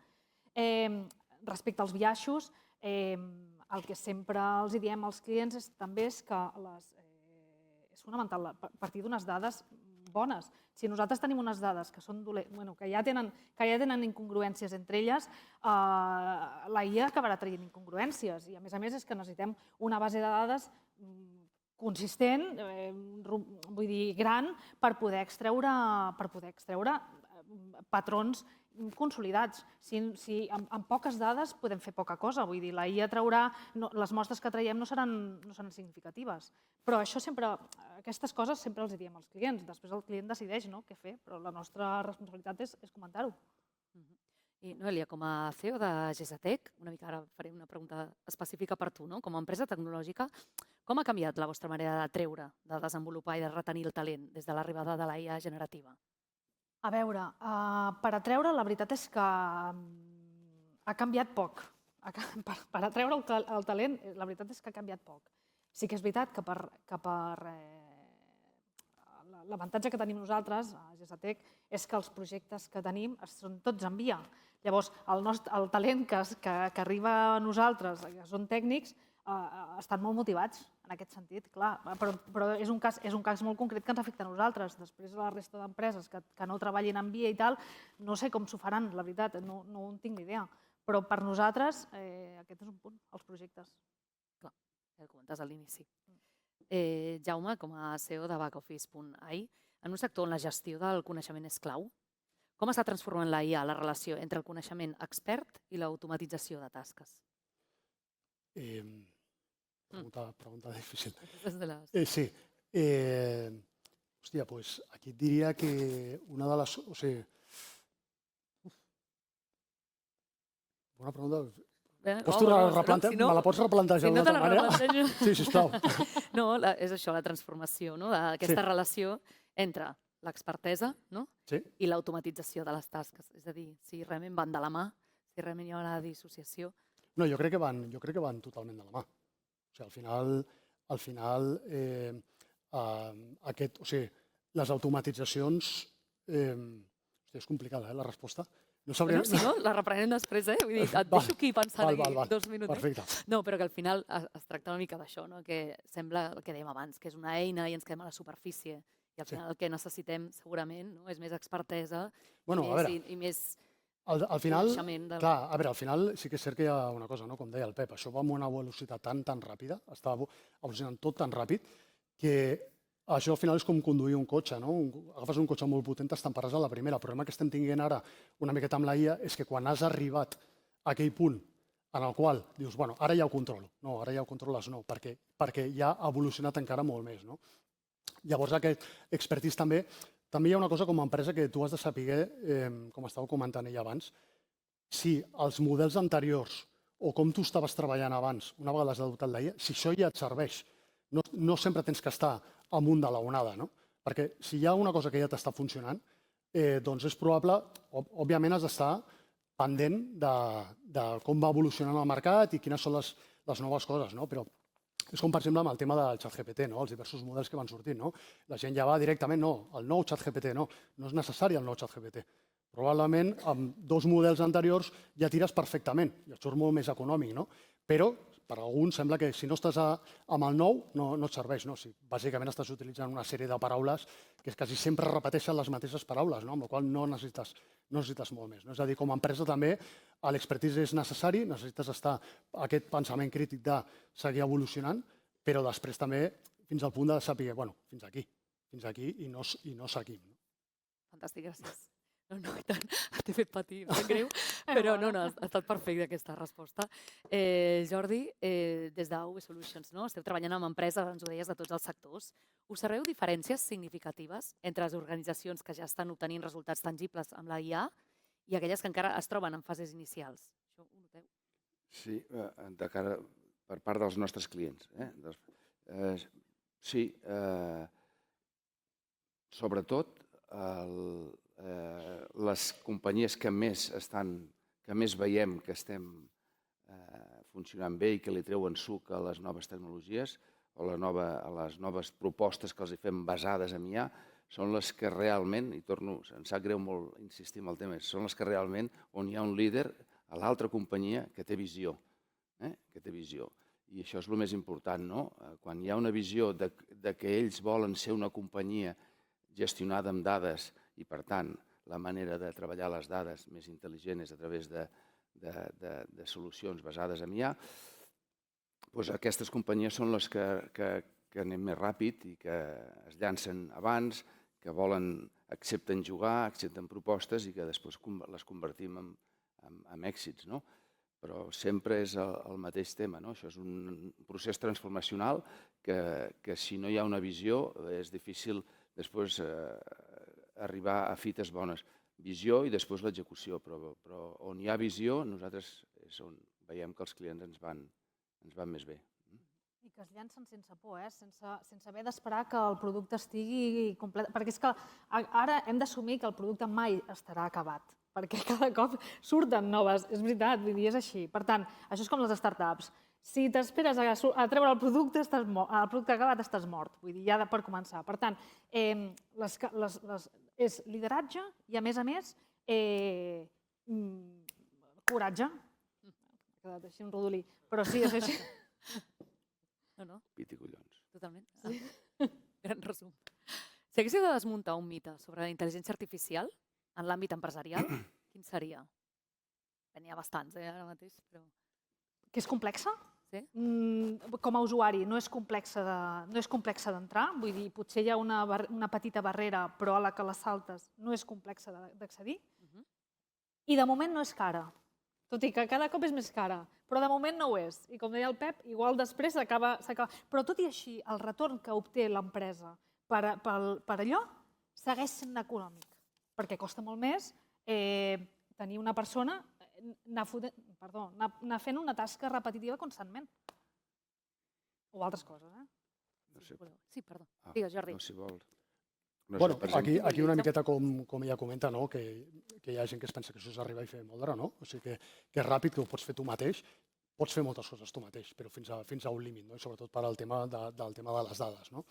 S5: Respecte als biaixos, el que sempre els diem als clients també és que és fonamental partir d'unes dades bones. Si nosaltres tenim unes dades que són que ja tenen incongruències entre elles, la IA acabarà traient incongruències. I a més és que necessitem una base de dades consistent, vull dir, gran, per poder extreure patrons consolidats. Amb poques dades podem fer poca cosa. Vull dir, la IA traurà... Les mostres que traiem no seran significatives. Però aquestes coses sempre els diem als clients. Després el client decideix què fer, però la nostra responsabilitat és comentar-ho.
S1: I Noelia, com a CEO de Gesatec, una mica ara faré una pregunta específica per tu, com a empresa tecnològica, com ha canviat la vostra manera de treure, de desenvolupar i de retenir el talent des de l'arribada de la IA generativa?
S5: A veure, per atreure la veritat és que ha canviat poc. Per atreure el talent, la veritat és que ha canviat poc. Sí que és veritat que l'avantatge que tenim nosaltres a Gesatec és que els projectes que tenim són tots en via. Llavors, el talent que arriba a nosaltres, que són tècnics, estan molt motivats en aquest sentit, clar, però és un cas molt concret que ens afecta a nosaltres. Després, la resta d'empreses que no treballin en via i tal, no sé com s'ho faran, la veritat, no en tinc ni idea. Però per nosaltres aquest és un punt, els projectes.
S1: Clar, ja ho comentes a l'inici. Jaume, com a CEO de Backoffice.ai, en un sector on la gestió del coneixement és clau, com està transformant la IA la relació entre el coneixement expert i l'automatització de tasques?
S3: Pregunta difícil.
S1: Sí.
S3: Hòstia, doncs aquí et diria que una de les... O sigui... Bona pregunta. Me la pots replantejar d'una altra manera? Sí, sisplau.
S1: No, és això, la transformació, d'aquesta relació entre l'expertesa i l'automatització de les tasques. És a dir, si realment van de la mà, si realment hi ha una dissociació.
S3: No, jo crec que van totalment de la mà. O sigui, al final, les automatitzacions... És complicada, la resposta.
S1: Si no, la reprenem després, Vull dir, et deixo aquí pensant 2 minuts.
S3: Perfecte.
S1: No, però que al final es tracta una mica d'això, que sembla el que dèiem abans, que és una eina i ens quedem a la superfície. I al final el que necessitem segurament és més expertesa i més coneixement.
S3: Clar, a veure, al final sí que és cert que hi ha una cosa, com deia el Pep, això va amb una velocitat tan ràpida, està evolucionant tot tan ràpid, que això al final és com conduir un cotxe, no? Agafes un cotxe molt potent, t'estamparàs a la primera. El problema que estem tinguent ara una miqueta amb la IA és que quan has arribat a aquell punt en el qual dius, bueno, ara ja ho controlo. No, ara ja ho controles no, perquè ja ha evolucionat encara molt més, no? Llavors aquest expertise també hi ha una cosa com a empresa que tu has de saber, com estàveu comentant ella abans, si els models anteriors o com tu estaves treballant abans, una vegada has adoptat la IA, si això ja et serveix. No sempre tens que estar amunt de la onada, no? Perquè si hi ha una cosa que ja t'està funcionant, doncs és probable, òbviament has d'estar pendent de com va evolucionant el mercat i quines són les noves coses, no? Però és com, per exemple, amb el tema del ChatGPT, els diversos models que van sortint, no? La gent ja va directament, el nou ChatGPT, no és necessari el nou ChatGPT. Probablement amb 2 models anteriors ja tires perfectament i et surt molt més econòmic, no? Però per alguns sembla que si no estàs amb el nou no et serveix, no? Si bàsicament estàs utilitzant una sèrie de paraules que quasi sempre repeteixen les mateixes paraules, no? Amb la qual no necessites molt més. És a dir, com a empresa també l'expertise és necessari, necessites estar aquest pensament crític de seguir evolucionant, però després també fins al punt de saber, bueno, fins aquí i no seguim.
S1: Fantàstic, gràcies. No, i tant, t'he fet patir, em sap greu, però no, ha estat perfecta aquesta resposta. Jordi, des d'AV Solutions, no? Esteu treballant amb empreses, ens ho deies, de tots els sectors. Observeu diferències significatives entre les organitzacions que ja estan obtenint resultats tangibles amb la IA i aquelles que encara es troben en fases inicials? Això ho noteu?
S6: Sí, de cara per part dels nostres clients. Sí, sobretot les companyies que més veiem que estem funcionant bé i que li treuen suc a les noves tecnologies o a les noves propostes que els hi fem basades en IA, són les que realment, i torno, em sap greu molt insistir en el tema, són les que realment on hi ha un líder a l'altra companyia que té visió. Que té visió. I això és el més important, no? Quan hi ha una visió de que ells volen ser una companyia gestionada amb dades i, per tant, la manera de treballar les dades més intel·ligent és a través de solucions basades en IA, doncs aquestes companyies són les que anem més ràpid i que es llancen abans, que accepten jugar, accepten propostes i que després les convertim en èxits, no? Però sempre és el mateix tema, no? Això és un procés transformacional que si no hi ha una visió és difícil després arribar a fites bones. Visió i després l'execució, però on hi ha visió nosaltres és on veiem que els clients ens van més bé.
S5: I que es llancen sense por, sense haver d'esperar que el producte estigui complet. Perquè és que ara hem d'assumir que el producte mai estarà acabat, perquè cada cop surten noves. És veritat, vull dir, és així. Per tant, això és com les startups. Si t'esperes a treure el producte acabat, estàs mort. Vull dir, ja per començar. Per tant, és lideratge i, a més, coratge. Ha quedat així un rodolí. Però sí, és així.
S1: No?
S6: Pit i collons.
S1: Totalment. Sí. Gran resum. Si haguéssiu de desmuntar un mite sobre la intel·ligència artificial en l'àmbit empresarial, quin seria? N'hi ha bastants, ara mateix, però...
S5: Que és complexa?
S1: Sí.
S5: Com a usuari no és complexa d'entrar, vull dir, potser hi ha una petita barrera, però a la que la saltes no és complexa d'accedir. I de moment no és cara, tot i que cada cop és més cara, però de moment no ho és. I com deia el Pep, igual després s'acaba... Però tot i així, el retorn que obté l'empresa per allò segueix sent econòmic, perquè costa molt més tenir una persona anar fent una tasca repetitiva constantment. O altres coses,
S1: Sí, perdó. Digues, Jordi.
S6: No, si vol.
S3: Bueno, aquí una miqueta com ella comenta, no? Que hi ha gent que es pensa que això s'arriba i fer moldre, no? O sigui que és ràpid, que ho pots fer tu mateix, pots fer moltes coses tu mateix, però fins a un límit, no? I sobretot per al tema de les dades, no?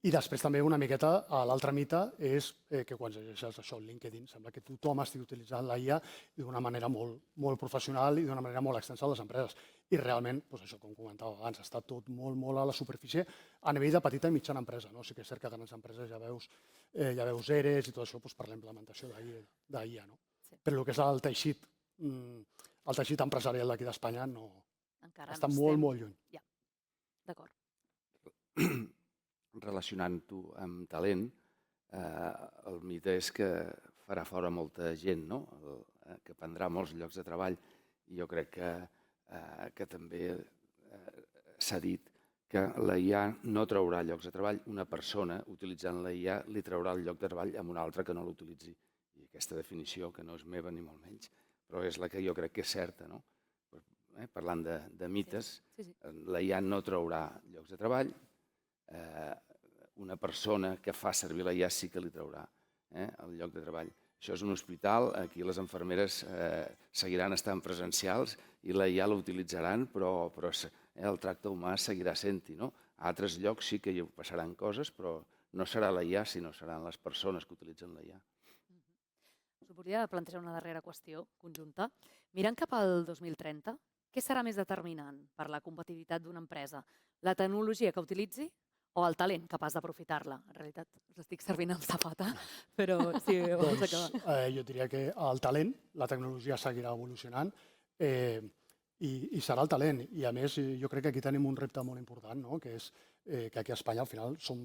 S3: I després també una miqueta, l'altre mite és que quan llegeixes això al LinkedIn sembla que tothom estigui utilitzant la IA d'una manera molt professional i d'una manera molt extensa a les empreses. I realment, això com comentava abans, està tot molt a la superfície a nivell de petita i mitjana empresa. O sigui que és cert que a grans empreses ja veus ERES i tot això per la implementació d'IA. Però el que és el teixit empresarial d'aquí d'Espanya està molt lluny.
S1: D'acord.
S6: Relacionant-ho amb talent, el mite és que farà fora molta gent, que prendrà molts llocs de treball. I jo crec que també s'ha dit que la IA no traurà llocs de treball. Una persona utilitzant la IA li traurà el lloc de treball a una altra que no l'utilitzi. I aquesta definició, que no és meva ni molt menys, però és la que jo crec que és certa. Parlant de mites, la IA no traurà llocs de treball. Una persona que fa servir la IA sí que li traurà el lloc de treball. Això és un hospital, aquí les infermeres seguiran estant presencials i la IA l'utilitzaran, però el tracte humà seguirà sent-hi. A altres llocs sí que hi passaran coses, però no serà la IA, sinó seran les persones que utilitzen la IA.
S1: Us volia plantejar una darrera qüestió conjunta. Mirant cap al 2030, què serà més determinant per la competitivitat d'una empresa? La tecnologia que utilitzi o el talent capaç d'aprofitar-la? En realitat, us estic servint amb safata, però sí, vols acabar.
S3: Jo diria que el talent, la tecnologia seguirà evolucionant i serà el talent. I a més, jo crec que aquí tenim un repte molt important, que és que aquí a Espanya al final som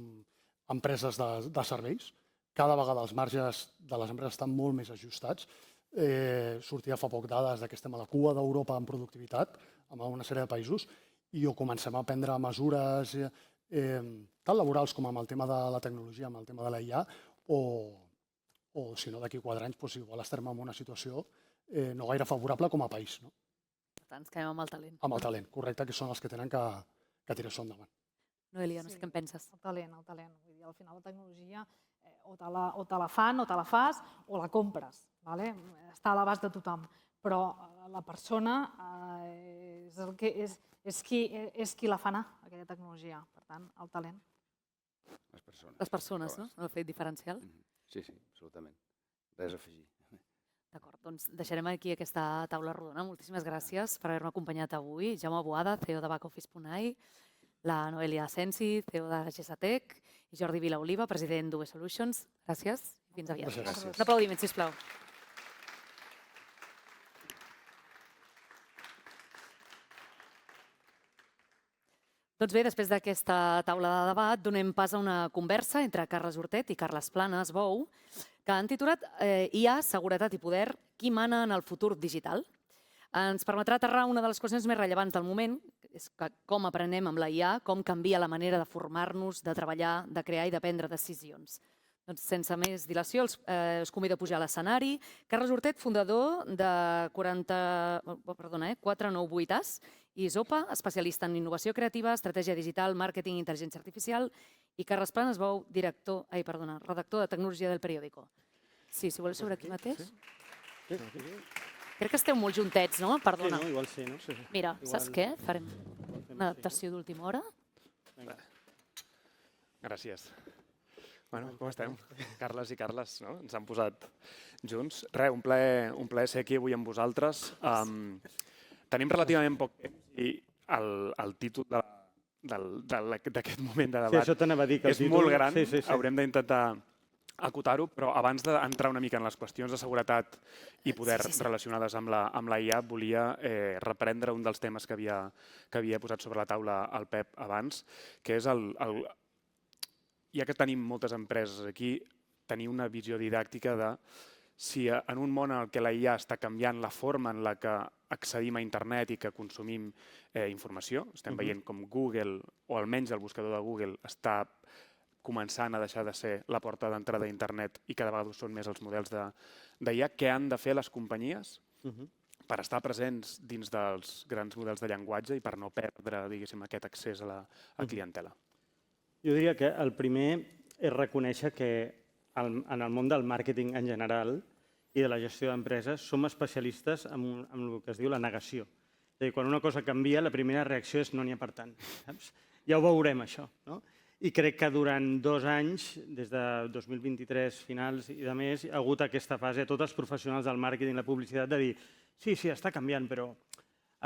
S3: empreses de serveis, cada vegada els marges de les empreses estan molt més ajustats. Sortia fa poc dades que estem a la cua d'Europa en productivitat, en una sèrie de països, i o comencem a prendre mesures tant laborals com amb el tema de la tecnologia, amb el tema de la IA, o si no, d'aquí 4 anys, igual estarem en una situació no gaire favorable com a país.
S1: Per tant, ens quedem amb el talent.
S3: Amb el talent, correcte, que són els que tenen que tirar-s'ho endavant.
S1: Noelia, no sé què en penses.
S5: El talent. Vull dir, al final la tecnologia o te la fan, o te la fas, o la compres. Està a l'abast de tothom. Però la persona és qui la fa anar, aquella tecnologia. Per tant, el talent.
S6: Les persones.
S1: Les persones, no? El fet diferencial.
S6: Sí, absolutament. Res a afegir.
S1: D'acord, doncs deixarem aquí aquesta taula rodona. Moltíssimes gràcies per haver-me acompanyat avui. Jaume Boada, CEO de Backoffice.ai, la Noelia Asensi, CEO de Gesatec, i Jordi Vilaoliva, president d'UB Solutions. Gràcies i fins aviat.
S3: Gràcies.
S1: Un aplaudiment, sisplau. Doncs bé, després d'aquesta taula de debat, donem pas a una conversa entre Carles Hortet i Carles Planes Bou, que han titulat IA, seguretat i poder, qui mana en el futur digital? Ens permetrà aterrar una de les qüestions més rellevants del moment, és com aprenem amb la IA, com canvia la manera de formar-nos, de treballar, de crear i de prendre decisions. Doncs sense més dilació, us convido a pujar a l'escenari. Carles Hortet, fundador de 498as, i Zopa, especialista en innovació creativa, estratègia digital, màrqueting i intel·ligència artificial, i Carles Planes Bou, redactor de tecnologia del periòdico. Sí, si voleu sobre aquí mateix. Crec que esteu molt juntets, no? Perdona.
S7: Sí, no? Igual sí, no?
S1: Mira, saps què? Farem una adaptació d'última hora.
S7: Gràcies. Bueno, com estem? Carles i Carles, no? Ens han posat junts. Res, un plaer ser aquí avui amb vosaltres. Tenim relativament poc temps i el títol d'aquest moment de debat
S8: això t'anava a dir, que el
S7: és
S8: títol...
S7: molt gran.
S8: Sí.
S7: Haurem d'intentar acotar-ho, però abans d'entrar una mica en les qüestions de seguretat i poder relacionades amb la IA, volia reprendre un dels temes que havia posat sobre la taula el Pep abans, que és ja que tenim moltes empreses aquí, tenir una visió didàctica de si en un món en què la IA està canviant la forma en la que accedim a internet i que consumim informació, estem veient com Google, o almenys el buscador de Google, està començant a deixar de ser la porta d'entrada a internet i cada vegada són més els models d'IA, què han de fer les companyies per estar presents dins dels grans models de llenguatge i per no perdre, diguéssim, aquest accés a la clientela?
S8: Jo diria que el primer és reconèixer que en el món del màrqueting en general i de la gestió d'empreses som especialistes en el que es diu la negació. És a dir, quan una cosa canvia, la primera reacció és no n'hi ha per tant. Ja ho veurem, això. I crec que durant 2 anys, des de 2023 finals i de més, hi ha hagut aquesta fase a tots els professionals del màrqueting i la publicitat de dir sí, està canviant, però a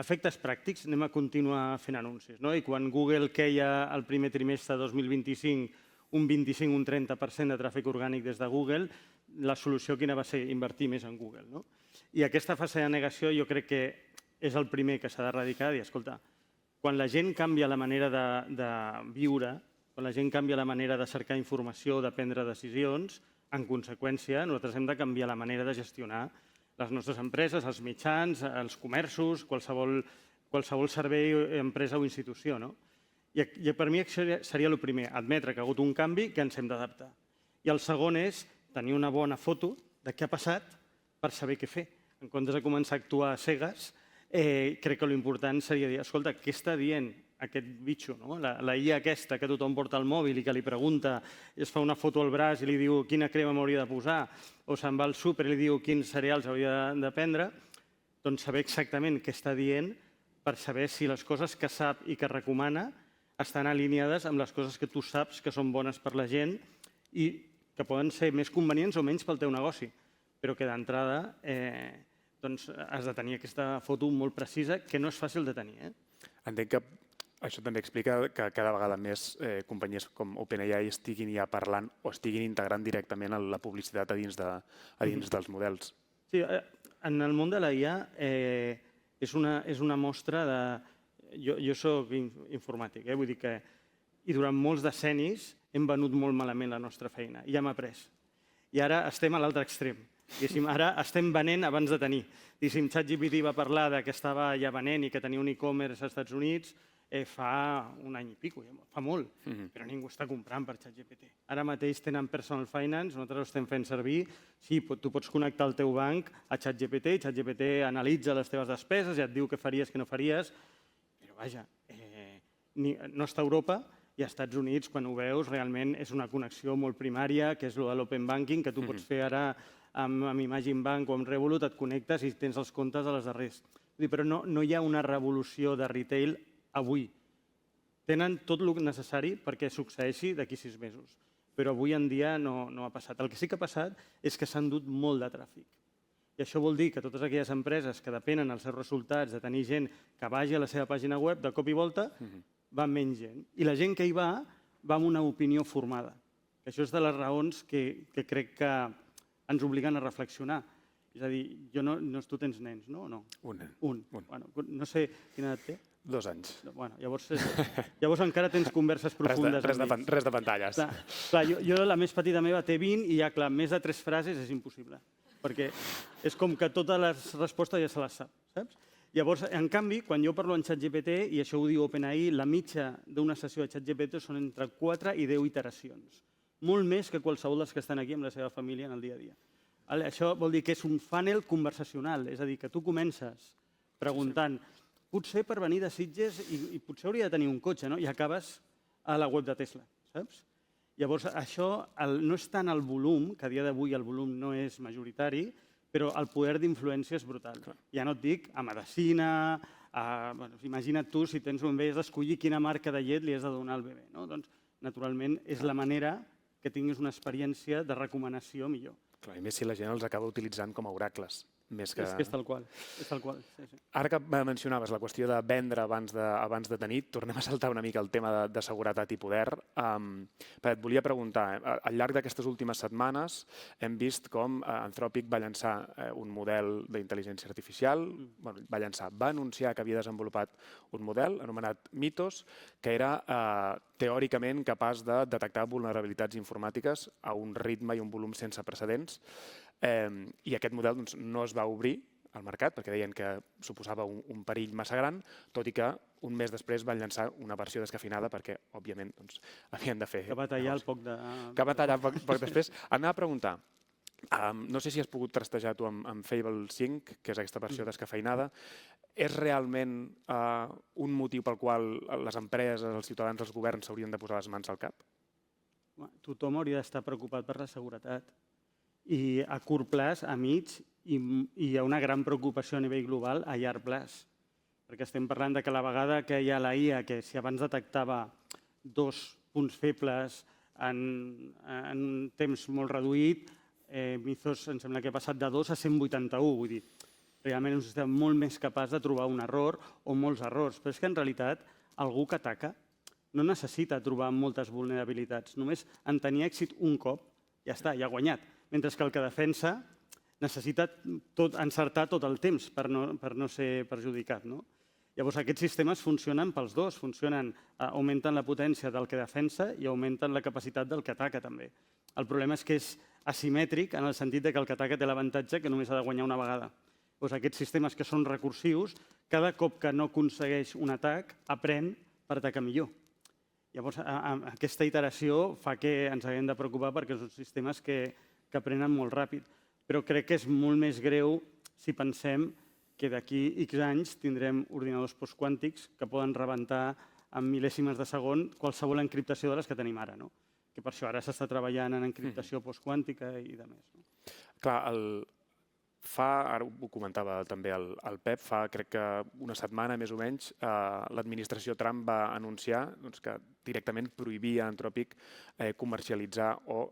S8: efectes pràctics anem a continuar fent anuncis. I quan Google queia el primer trimestre de 2025 un 25 o un 30% de tràfic orgànic des de Google, la solució quina va ser? Invertir més en Google. I aquesta fase de negació jo crec que és el primer que s'ha d'erradicar, dir, escolta, quan la gent canvia la manera de viure, quan la gent canvia la manera de cercar informació o de prendre decisions, en conseqüència, nosaltres hem de canviar la manera de gestionar les nostres empreses, els mitjans, els comerços, qualsevol servei, empresa o institució. I per mi seria el primer, admetre que ha hagut un canvi que ens hem d'adaptar. I el segon és tenir una bona foto de què ha passat per saber què fer. En comptes de començar a actuar a cegues, crec que l'important seria dir, escolta, què està dient aquest bitxo, la IA aquesta que tothom porta al mòbil i que li pregunta, es fa una foto al braç i li diu quina crema m'hauria de posar, o se'n va al súper i li diu quins cereals hauria de prendre, doncs saber exactament què està dient per saber si les coses que sap i que recomana estan alineades amb les coses que tu saps que són bones per la gent i que poden ser més convenients o menys pel teu negoci, però que d'entrada has de tenir aquesta foto molt precisa que no és fàcil de tenir.
S7: Entenc que això també explica que cada vegada més companyies com OpenAI estiguin ja parlant o estiguin integrant directament la publicitat a dins dels models.
S8: Sí, en el món de la IA és una mostra de... Jo soc informàtic, vull dir que... I durant molts decennis hem venut molt malament la nostra feina i hem après. i ara estem a l'altre extrem. Ara estem venent abans de tenir. ChatGPT va parlar que estava ja venent i que tenia un e-commerce als Estats Units fa un any i pico, fa molt, però ningú està comprant per ChatGPT. Ara mateix tenen Personal Finance, nosaltres ho estem fent servir. Sí, tu pots connectar el teu banc a ChatGPT i ChatGPT analitza les teves despeses i et diu què faries, què no faries, però vaja, no està a Europa i als Estats Units, quan ho veus, realment és una connexió molt primària, que és el de l'open banking, que tu pots fer ara amb Imagine Bank o amb Revolut, et connectes i tens els comptes de les darrers. Però no hi ha una revolució de retail avui. Tenen tot el necessari perquè succeeixi d'aquí 6 mesos, però avui en dia no ha passat. El que sí que ha passat és que s'ha endut molt de tràfic. I això vol dir que totes aquelles empreses que depenen dels seus resultats de tenir gent que vagi a la seva pàgina web, de cop i volta, va menys gent. I la gent que hi va amb una opinió formada. Això és de les raons que crec que ens obliguen a reflexionar. És a dir, tu tens nens, no?
S7: Un.
S8: Bueno, no sé quina edat té.
S7: 2 anys.
S8: Llavors encara tens converses profundes.
S7: Res de pantalles.
S8: Jo, la més petita meva, té 20 i ja, clar, més de 3 frases és impossible. Perquè és com que totes les respostes ja se les sap, saps? Llavors, en canvi, quan jo parlo en ChatGPT, i això ho diu OpenAI, la mitja d'una sessió de ChatGPT són entre 4 i 10 iteracions. Molt més que qualsevol dels que estan aquí amb la seva família en el dia a dia. Això vol dir que és un funnel conversacional, és a dir, que tu comences preguntant potser per venir de Sitges i potser hauria de tenir un cotxe, no? I acabes a la web de Tesla, saps? Llavors, això no és tant el volum, que a dia d'avui el volum no és majoritari, però el poder d'influència és brutal. Ja no et dic a medicina, imagina't tu si tens un bebè, has d'escollir quina marca de llet li has de donar al bebè. Doncs, naturalment, és la manera que tinguis una experiència de recomanació millor.
S7: Clar, i més si la gent els acaba utilitzant com a oracles. És
S8: que és tal qual.
S7: Ara que mencionaves la qüestió de vendre abans de tenir, tornem a saltar una mica el tema de seguretat i poder. Et volia preguntar, al llarg d'aquestes últimes setmanes hem vist com Anthropic va llançar un model d'intel·ligència artificial, va anunciar que havia desenvolupat un model anomenat Mythos, que era teòricament capaç de detectar vulnerabilitats informàtiques a un ritme i un volum sense precedents. I aquest model no es va obrir al mercat perquè deien que suposava un perill massa gran, tot i que un mes després van llançar una versió descafeinada perquè, òbviament, havien de fer...
S8: Que va tallar poc
S7: després. Anava a preguntar, no sé si has pogut trastejar tu amb Fable 5, que és aquesta versió descafeinada, és realment un motiu pel qual les empreses, els ciutadans, els governs s'haurien de posar les mans al cap?
S8: Tothom hauria d'estar preocupat per la seguretat. I a curt plaç, a mig, i hi ha una gran preocupació a nivell global a llarg plaç. Perquè estem parlant que a la vegada que hi ha la IA, que si abans detectava 2 punts febles en un temps molt reduït, Mythos em sembla que ha passat de 2 a 181, vull dir, realment és un sistema molt més capaç de trobar un error o molts errors. Però és que en realitat algú que ataca no necessita trobar moltes vulnerabilitats, només en tenir èxit un cop, ja està, ja ha guanyat. Mentre que el que defensa necessita encertar tot el temps per no ser perjudicat. Llavors, aquests sistemes funcionen pels dos, augmenten la potència del que defensa i augmenten la capacitat del que ataca també. El problema és que és asimètric en el sentit que el que ataca té l'avantatge que només ha de guanyar una vegada. Llavors, aquests sistemes que són recursius, cada cop que no aconsegueix un atac, aprèn per atacar millor. Llavors, aquesta iteració fa que ens haguem de preocupar perquè són sistemes que aprenen molt ràpid. Però crec que és molt més greu si pensem que d'aquí X anys tindrem ordinadors postquàntics que poden rebentar en mil·lèsimes de segon qualsevol encriptació de les que tenim ara. Que per això ara s'està treballant en encriptació postquàntica i de més.
S7: Clar, ara ho comentava també el Pep, fa crec que una setmana més o menys l'administració Trump va anunciar que directament prohibia a Anthropic comercialitzar o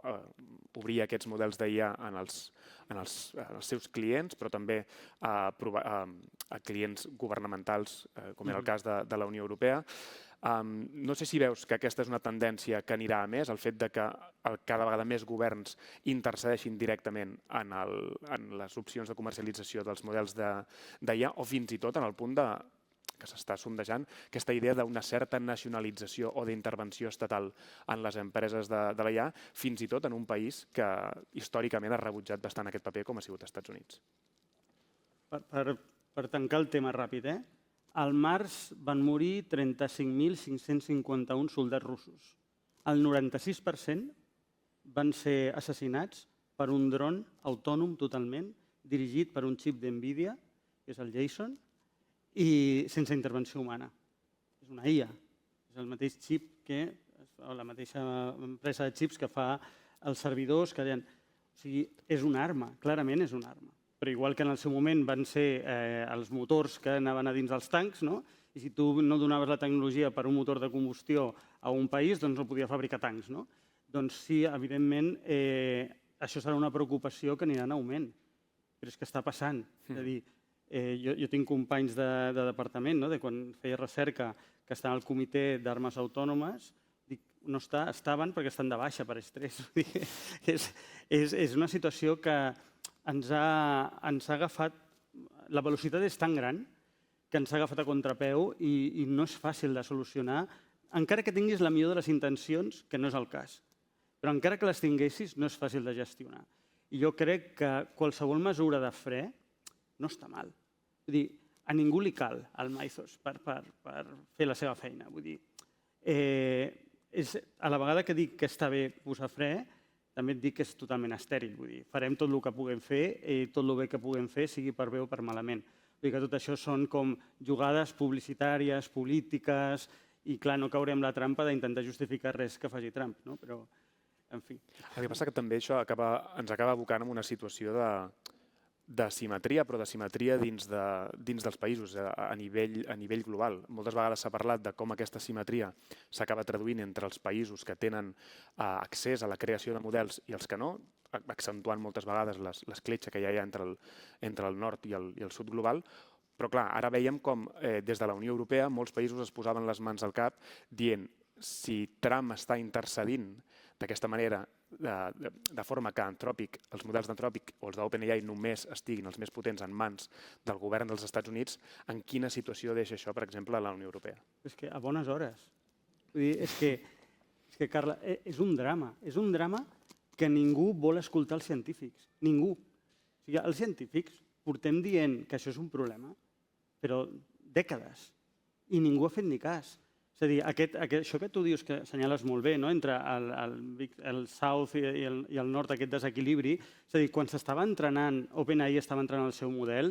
S7: obrir aquests models d'IA en els seus clients, però també a clients governamentals, com era el cas de la Unió Europea. No sé si veus que aquesta és una tendència que anirà a més, el fet que cada vegada més governs intercedeixin directament en les opcions de comercialització dels models d'IA o fins i tot en el punt s'està sondejant, aquesta idea d'una certa nacionalització o d'intervenció estatal en les empreses de la IA, fins i tot en un país que històricament ha rebutjat bastant aquest paper, com ha sigut als Estats Units.
S8: Per tancar el tema ràpid, al març van morir 35.551 soldats russos. El 96% van ser assassinats per un dron autònom totalment, dirigit per un xip d'NVIDIA, que és el Jason, i sense intervenció humana. És una IA. És el mateix xip o la mateixa empresa de xips que fa els servidors que deien... O sigui, és una arma, clarament és una arma. Però igual que en el seu moment van ser els motors que anaven a dins dels tancs, no? I si tu no donaves la tecnologia per un motor de combustió a un país, doncs no podia fabricar tancs, no? Doncs sí, evidentment, això serà una preocupació que anirà en augment. Però és que està passant. És a dir, jo tinc companys de departament, de quan feia recerca, que estan al comitè d'armes autònomes, dic, no estaven perquè estan de baixa per estrès. És una situació que ens ha agafat... La velocitat és tan gran que ens ha agafat a contrapeu i no és fàcil de solucionar, encara que tinguis la millor de les intencions, que no és el cas. Però encara que les tinguessis, no és fàcil de gestionar. I jo crec que qualsevol mesura de fre no està mal. Vull dir, a ningú li cal el Mythos per fer la seva feina. Vull dir, a la vegada que dic que està bé posar fre, també et dic que és totalment estèril. Vull dir, farem tot el que puguem fer i tot el bé que puguem fer, sigui per bé o per malament. Vull dir que tot això són com jugades publicitàries, polítiques, i clar, no caurem la trampa d'intentar justificar res que faci Trump, no? Però, en fi.
S7: El que passa que també això ens acaba abocant en una situació d'asimetria, però d'asimetria dins dels països, a nivell global. Moltes vegades s'ha parlat de com aquesta asimetria s'acaba traduint entre els països que tenen accés a la creació de models i els que no, accentuant moltes vegades l'escletxa que hi ha entre el nord i el sud global. Però clar, ara veiem com des de la Unió Europea molts països es posaven les mans al cap dient si Trump està intercedint d'aquesta manera, de forma que els models d'Anthropic o els d'OpenAI només estiguin els més potents en mans del govern dels Estats Units, en quina situació deixa això, per exemple, a la Unió Europea?
S8: És que a bones hores. Vull dir, és que, Carla, és un drama. És un drama que ningú vol escoltar els científics. Ningú. O sigui, els científics portem dient que això és un problema, però dècades, i ningú ha fet ni cas. És a dir, això que tu dius, que assenyales molt bé, entre el South i el Nord, aquest desequilibri, és a dir, quan s'estava entrenant, OpenAI estava entrenant el seu model,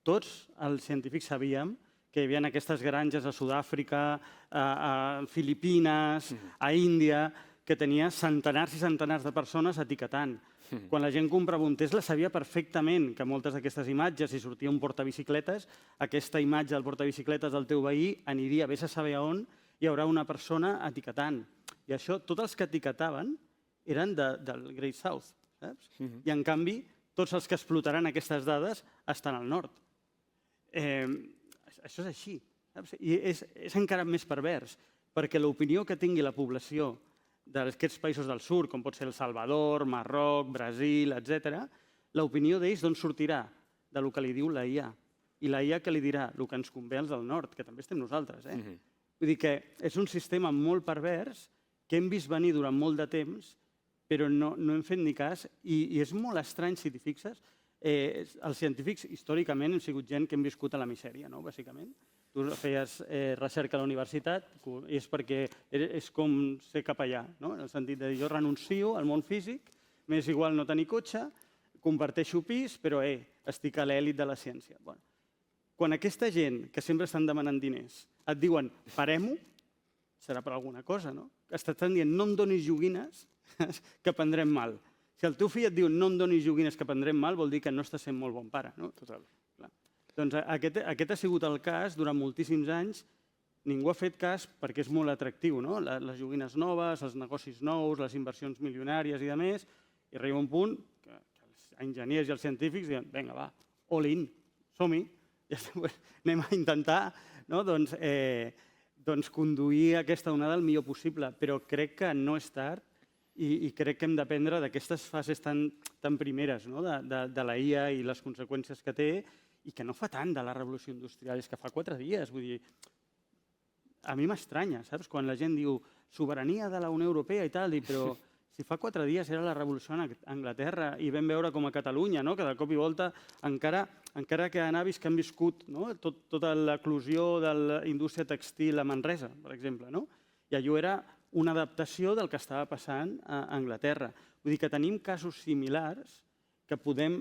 S8: tots els científics sabíem que hi havia aquestes granges a Sud-àfrica, a Filipines, a Índia, que tenia centenars i centenars de persones etiquetant. Quan la gent comprava un Tesla sabia perfectament que moltes d'aquestes imatges, si sortia un portabicicletes, aquesta imatge del portabicicletes del teu veí aniria a vés a saber on, hi haurà una persona etiquetant. I això, tots els que etiquetaven eren del Great South, saps? I en canvi, tots els que explotaran aquestes dades estan al nord. Això és així. Saps? I és encara més pervers, perquè l'opinió que tingui la població d'aquests països del sud, com pot ser El Salvador, Marroc, Brasil, etc., l'opinió d'ells d'on sortirà? Del que li diu la IA. I la IA que li dirà? El que ens convé als del nord, que també estem nosaltres. Vull dir que és un sistema molt pervers que hem vist venir durant molt de temps, però no hem fet ni cas, i és molt estrany, si t'hi fixes. Els científics, històricament, hem sigut gent que hem viscut a la misèria, bàsicament. Tu feies recerca a la universitat i és perquè és com ser capellà, en el sentit de jo renuncio al món físic, m'és igual no tenir cotxe, comparteixo pis, però estic a l'èlit de la ciència. Quan aquesta gent que sempre estan demanant diners et diuen parem-ho, serà per alguna cosa, no? Estan dient no em donis joguines que prendrem mal. Si el teu fill et diu no em donis joguines que prendrem mal, vol dir que no estàs sent molt bon pare. Total. Doncs aquest ha sigut el cas durant moltíssims anys. Ningú ha fet cas perquè és molt atractiu, les joguines noves, els negocis nous, les inversions milionàries i de més, i arriba un punt que els enginyers i els científics diuen vinga, va, all in, som-hi, anem a intentar conduir aquesta onada el millor possible, però crec que no és tard i crec que hem d'aprendre d'aquestes fases tan primeres de la IA i les conseqüències que té, i que no fa tant de la revolució industrial, és que fa 4 dies, vull dir, a mi m'estranya, saps? Quan la gent diu sobirania de la Unió Europea i tal, però si fa 4 dies era la revolució a Anglaterra i vam veure com a Catalunya, no? Que de cop i volta, encara que han avis que han viscut, no? Tota l'eclusió de la indústria textil a Manresa, per exemple, no? I allò era una adaptació del que estava passant a Anglaterra. Vull dir que tenim casos similars que podem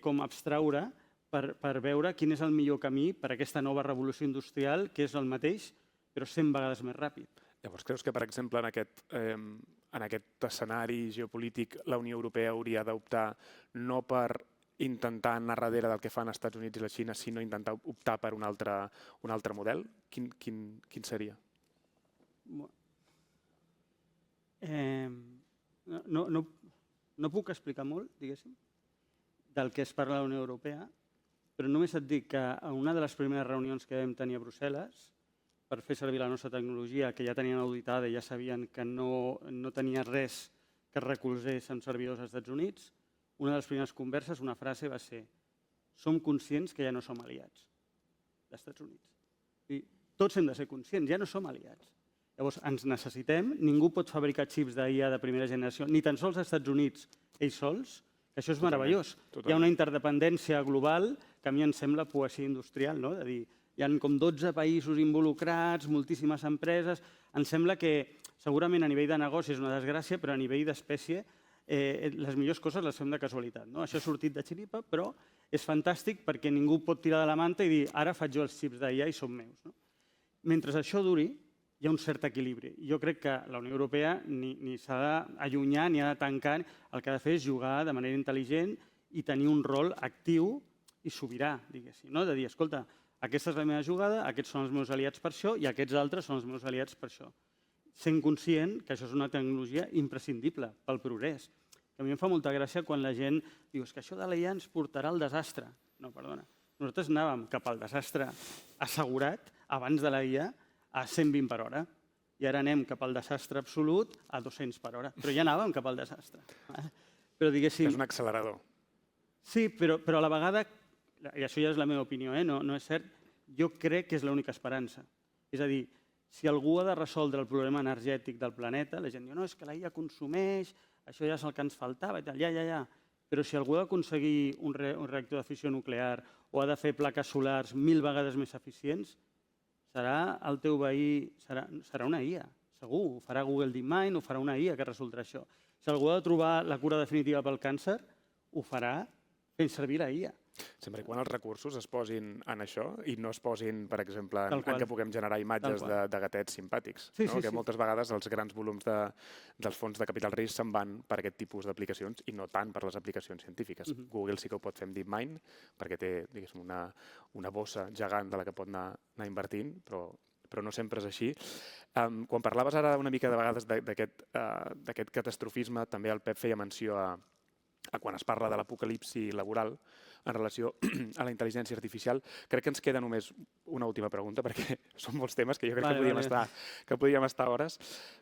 S8: com abstraure per veure quin és el millor camí per a aquesta nova revolució industrial, que és el mateix, però 100 vegades més ràpid.
S7: Llavors, creus que, per exemple, en aquest escenari geopolític la Unió Europea hauria d'optar no per intentar anar darrere del que fan els Estats Units i la Xina, sinó intentar optar per un altre model? Quin seria?
S8: No puc explicar molt, diguéssim, del que es parla a la Unió Europea, però només et dic que en una de les primeres reunions que vam tenir a Brussel·les, per fer servir la nostra tecnologia, que ja tenien auditada i ja sabien que no tenia res que es recolzés en servidors als Estats Units, una de les primeres converses, una frase va ser: som conscients que ja no som aliats dels Estats Units. I tots hem de ser conscients, ja no som aliats. Llavors, ens necessitem, ningú pot fabricar xips d'IA de primera generació, ni tan sols als Estats Units, ells sols, que això és meravellós. Hi ha una interdependència global que a mi em sembla poesia industrial, no? De dir, hi ha com 12 països involucrats, moltíssimes empreses. Em sembla que segurament a nivell de negoci és una desgràcia, però a nivell d'espècie les millors coses les fem de casualitat. Això ha sortit de xiripa, però és fantàstic perquè ningú pot tirar de la manta i dir ara faig jo els xips d'IA i són meus. Mentre això duri, hi ha un cert equilibri. Jo crec que la Unió Europea ni s'ha d'allunyar ni ha de tancar. El que ha de fer és jugar de manera intel·ligent i tenir un rol actiu i sobirà, diguéssim. De dir, escolta, aquesta és la meva jugada, aquests són els meus aliats per això i aquests altres són els meus aliats per això. Sent conscient que això és una tecnologia imprescindible pel progrés. A mi em fa molta gràcia quan la gent diu que això de l'IA ens portarà al desastre. No, perdona. Nosaltres anàvem cap al desastre assegurat abans de la IA a 120 per hora. I ara anem cap al desastre absolut a 200 per hora. Però ja anàvem cap al desastre. Però diguéssim...
S7: És un accelerador.
S8: Sí, però a la vegada, i això ja és la meva opinió, no és cert, jo crec que és l'única esperança. És a dir, si algú ha de resoldre el problema energètic del planeta, la gent diu, no, és que la IA consumeix, això ja és el que ens faltava, i tal, ja. Però si algú ha d'aconseguir un reactor de fissió nuclear o ha de fer plaques solars 1000 vegades més eficients, serà el teu veí, serà una IA, segur. Ho farà Google DeepMind, ho farà una IA que resoldrà això. Si algú ha de trobar la cura definitiva pel càncer, ho farà fent servir la IA.
S7: Sempre i quan els recursos es posin en això i no es posin, per exemple, en que puguem generar imatges de gatets simpàtics. Que moltes vegades els grans volums dels fons de capital risc se'n van per aquest tipus d'aplicacions i no tant per les aplicacions científiques. Google sí que ho pot fer amb DeepMind perquè té una bossa gegant de la que pot anar invertint, però no sempre és així. Quan parlaves ara una mica de vegades d'aquest catastrofisme, també el Pep feia menció a quan es parla de l'apocalipsi laboral en relació a la intel·ligència artificial. Crec que ens queda només una última pregunta, perquè són molts temes que jo crec que podríem estar hores,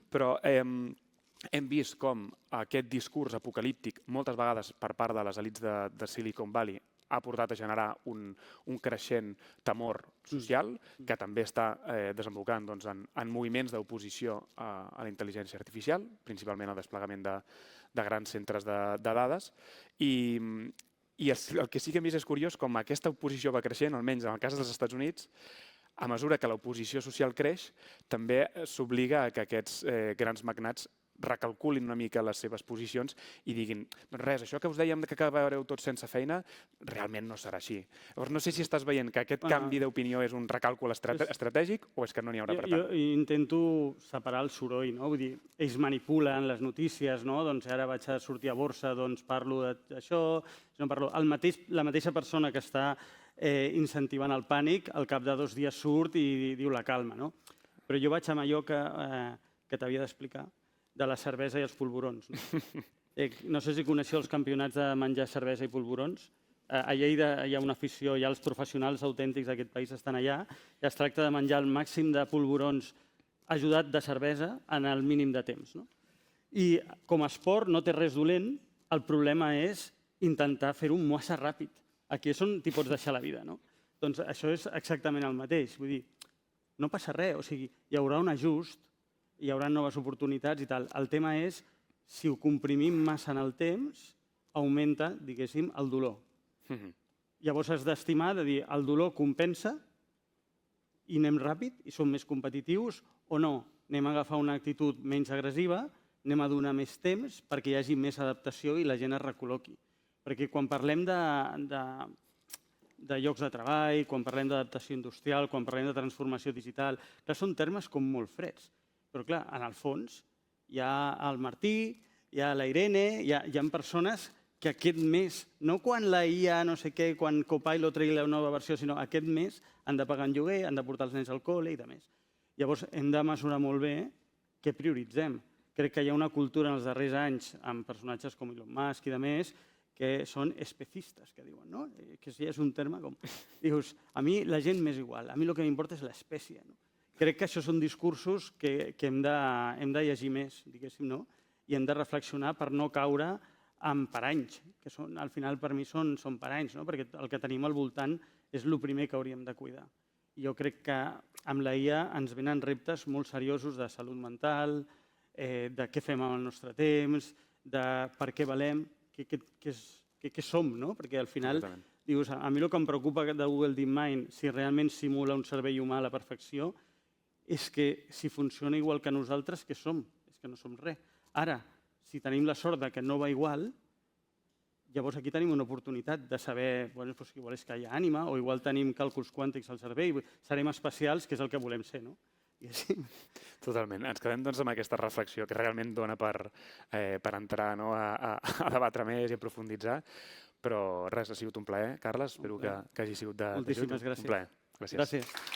S7: però hem vist com aquest discurs apocalíptic, moltes vegades per part de les elits de Silicon Valley, ha portat a generar un creixent temor social que també està desembocant en moviments d'oposició a la intel·ligència artificial, principalment el desplegament de grans centres de dades. I el que sí que hem vist és curiós com aquesta oposició va creixent, almenys en el cas dels Estats Units, a mesura que l'oposició social creix, també s'obliga a que aquests grans magnats recalculin una mica les seves posicions i diguin, res, això que us dèiem que acabareu tots sense feina, realment no serà així. Llavors, no sé si estàs veient que aquest canvi d'opinió és un recàlcul estratègic o és que no n'hi haurà per tant.
S8: Jo intento separar el soroll, no? Vull dir, ells manipulen les notícies, no? Doncs ara vaig a sortir a borsa, doncs parlo d'això, no parlo... La mateixa persona que està incentivant el pànic, al cap de 2 dies surt i diu la calma, no? Però jo vaig amb allò que t'havia d'explicar, de la cervesa i els polvorons. No sé si coneixeu els campionats de menjar cervesa i polvorons. A Lleida hi ha una afició, hi ha els professionals autèntics d'aquest país estan allà, i es tracta de menjar el màxim de polvorons ajudat de cervesa en el mínim de temps. I com a esport no té res dolent, el problema és intentar fer-ho massa ràpid. Aquí és on t'hi pots deixar la vida, no? Doncs això és exactament el mateix. Vull dir, no passa res, o sigui, hi haurà un ajust, hi haurà noves oportunitats i tal. El tema és, si ho comprimim massa en el temps, augmenta, diguéssim, el dolor. Llavors has d'estimar, de dir, el dolor compensa i anem ràpid i som més competitius o no? Anem a agafar una actitud menys agressiva, anem a donar més temps perquè hi hagi més adaptació i la gent es recol·loqui. Perquè quan parlem de llocs de treball, quan parlem d'adaptació industrial, quan parlem de transformació digital, clar, són termes com molt freds. Però clar, en el fons hi ha el Martí, hi ha la Irene, hi ha persones que aquest mes, no quan la IA no sé què, quan Copilot tregui la nova versió, sinó aquest mes han de pagar en lloguer, han de portar els nens al col·le i de més. Llavors hem de mesurar molt bé què prioritzem. Crec que hi ha una cultura en els darrers anys amb personatges com Elon Musk i de més que són especistes, que diuen, no? Que sí, és un terme com... Dius, a mi la gent m'és igual, a mi el que m'importa és l'espècie. No? Crec que això són discursos que hem de llegir més, diguéssim, no? I hem de reflexionar per no caure en paranys, que són, al final per mi són paranys, no? Perquè el que tenim al voltant és el primer que hauríem de cuidar. I jo crec que amb la IA ens venen reptes molt seriosos de salut mental, de què fem amb el nostre temps, de per què valem, què som, no? Perquè al final, dius, a mi el que em preocupa de Google DeepMind, si realment simula un cervell humà a la perfecció, és que si funciona igual que nosaltres, què som? És que no som res. Ara, si tenim la sort que no va igual, llavors aquí tenim una oportunitat de saber, bueno, doncs igual és que hi ha ànima, o igual tenim càlculs quàntics al cervell, serem especials, que és el que volem ser, no?
S7: Totalment. Ens quedem doncs, amb aquesta reflexió que realment dona per entrar a debatre més i a profunditzar. Però res, ha sigut un plaer, Carles. Espero que hagi sigut d'ajut.
S8: Moltíssimes gràcies.
S7: Un plaer. Gràcies.
S8: Gràcies.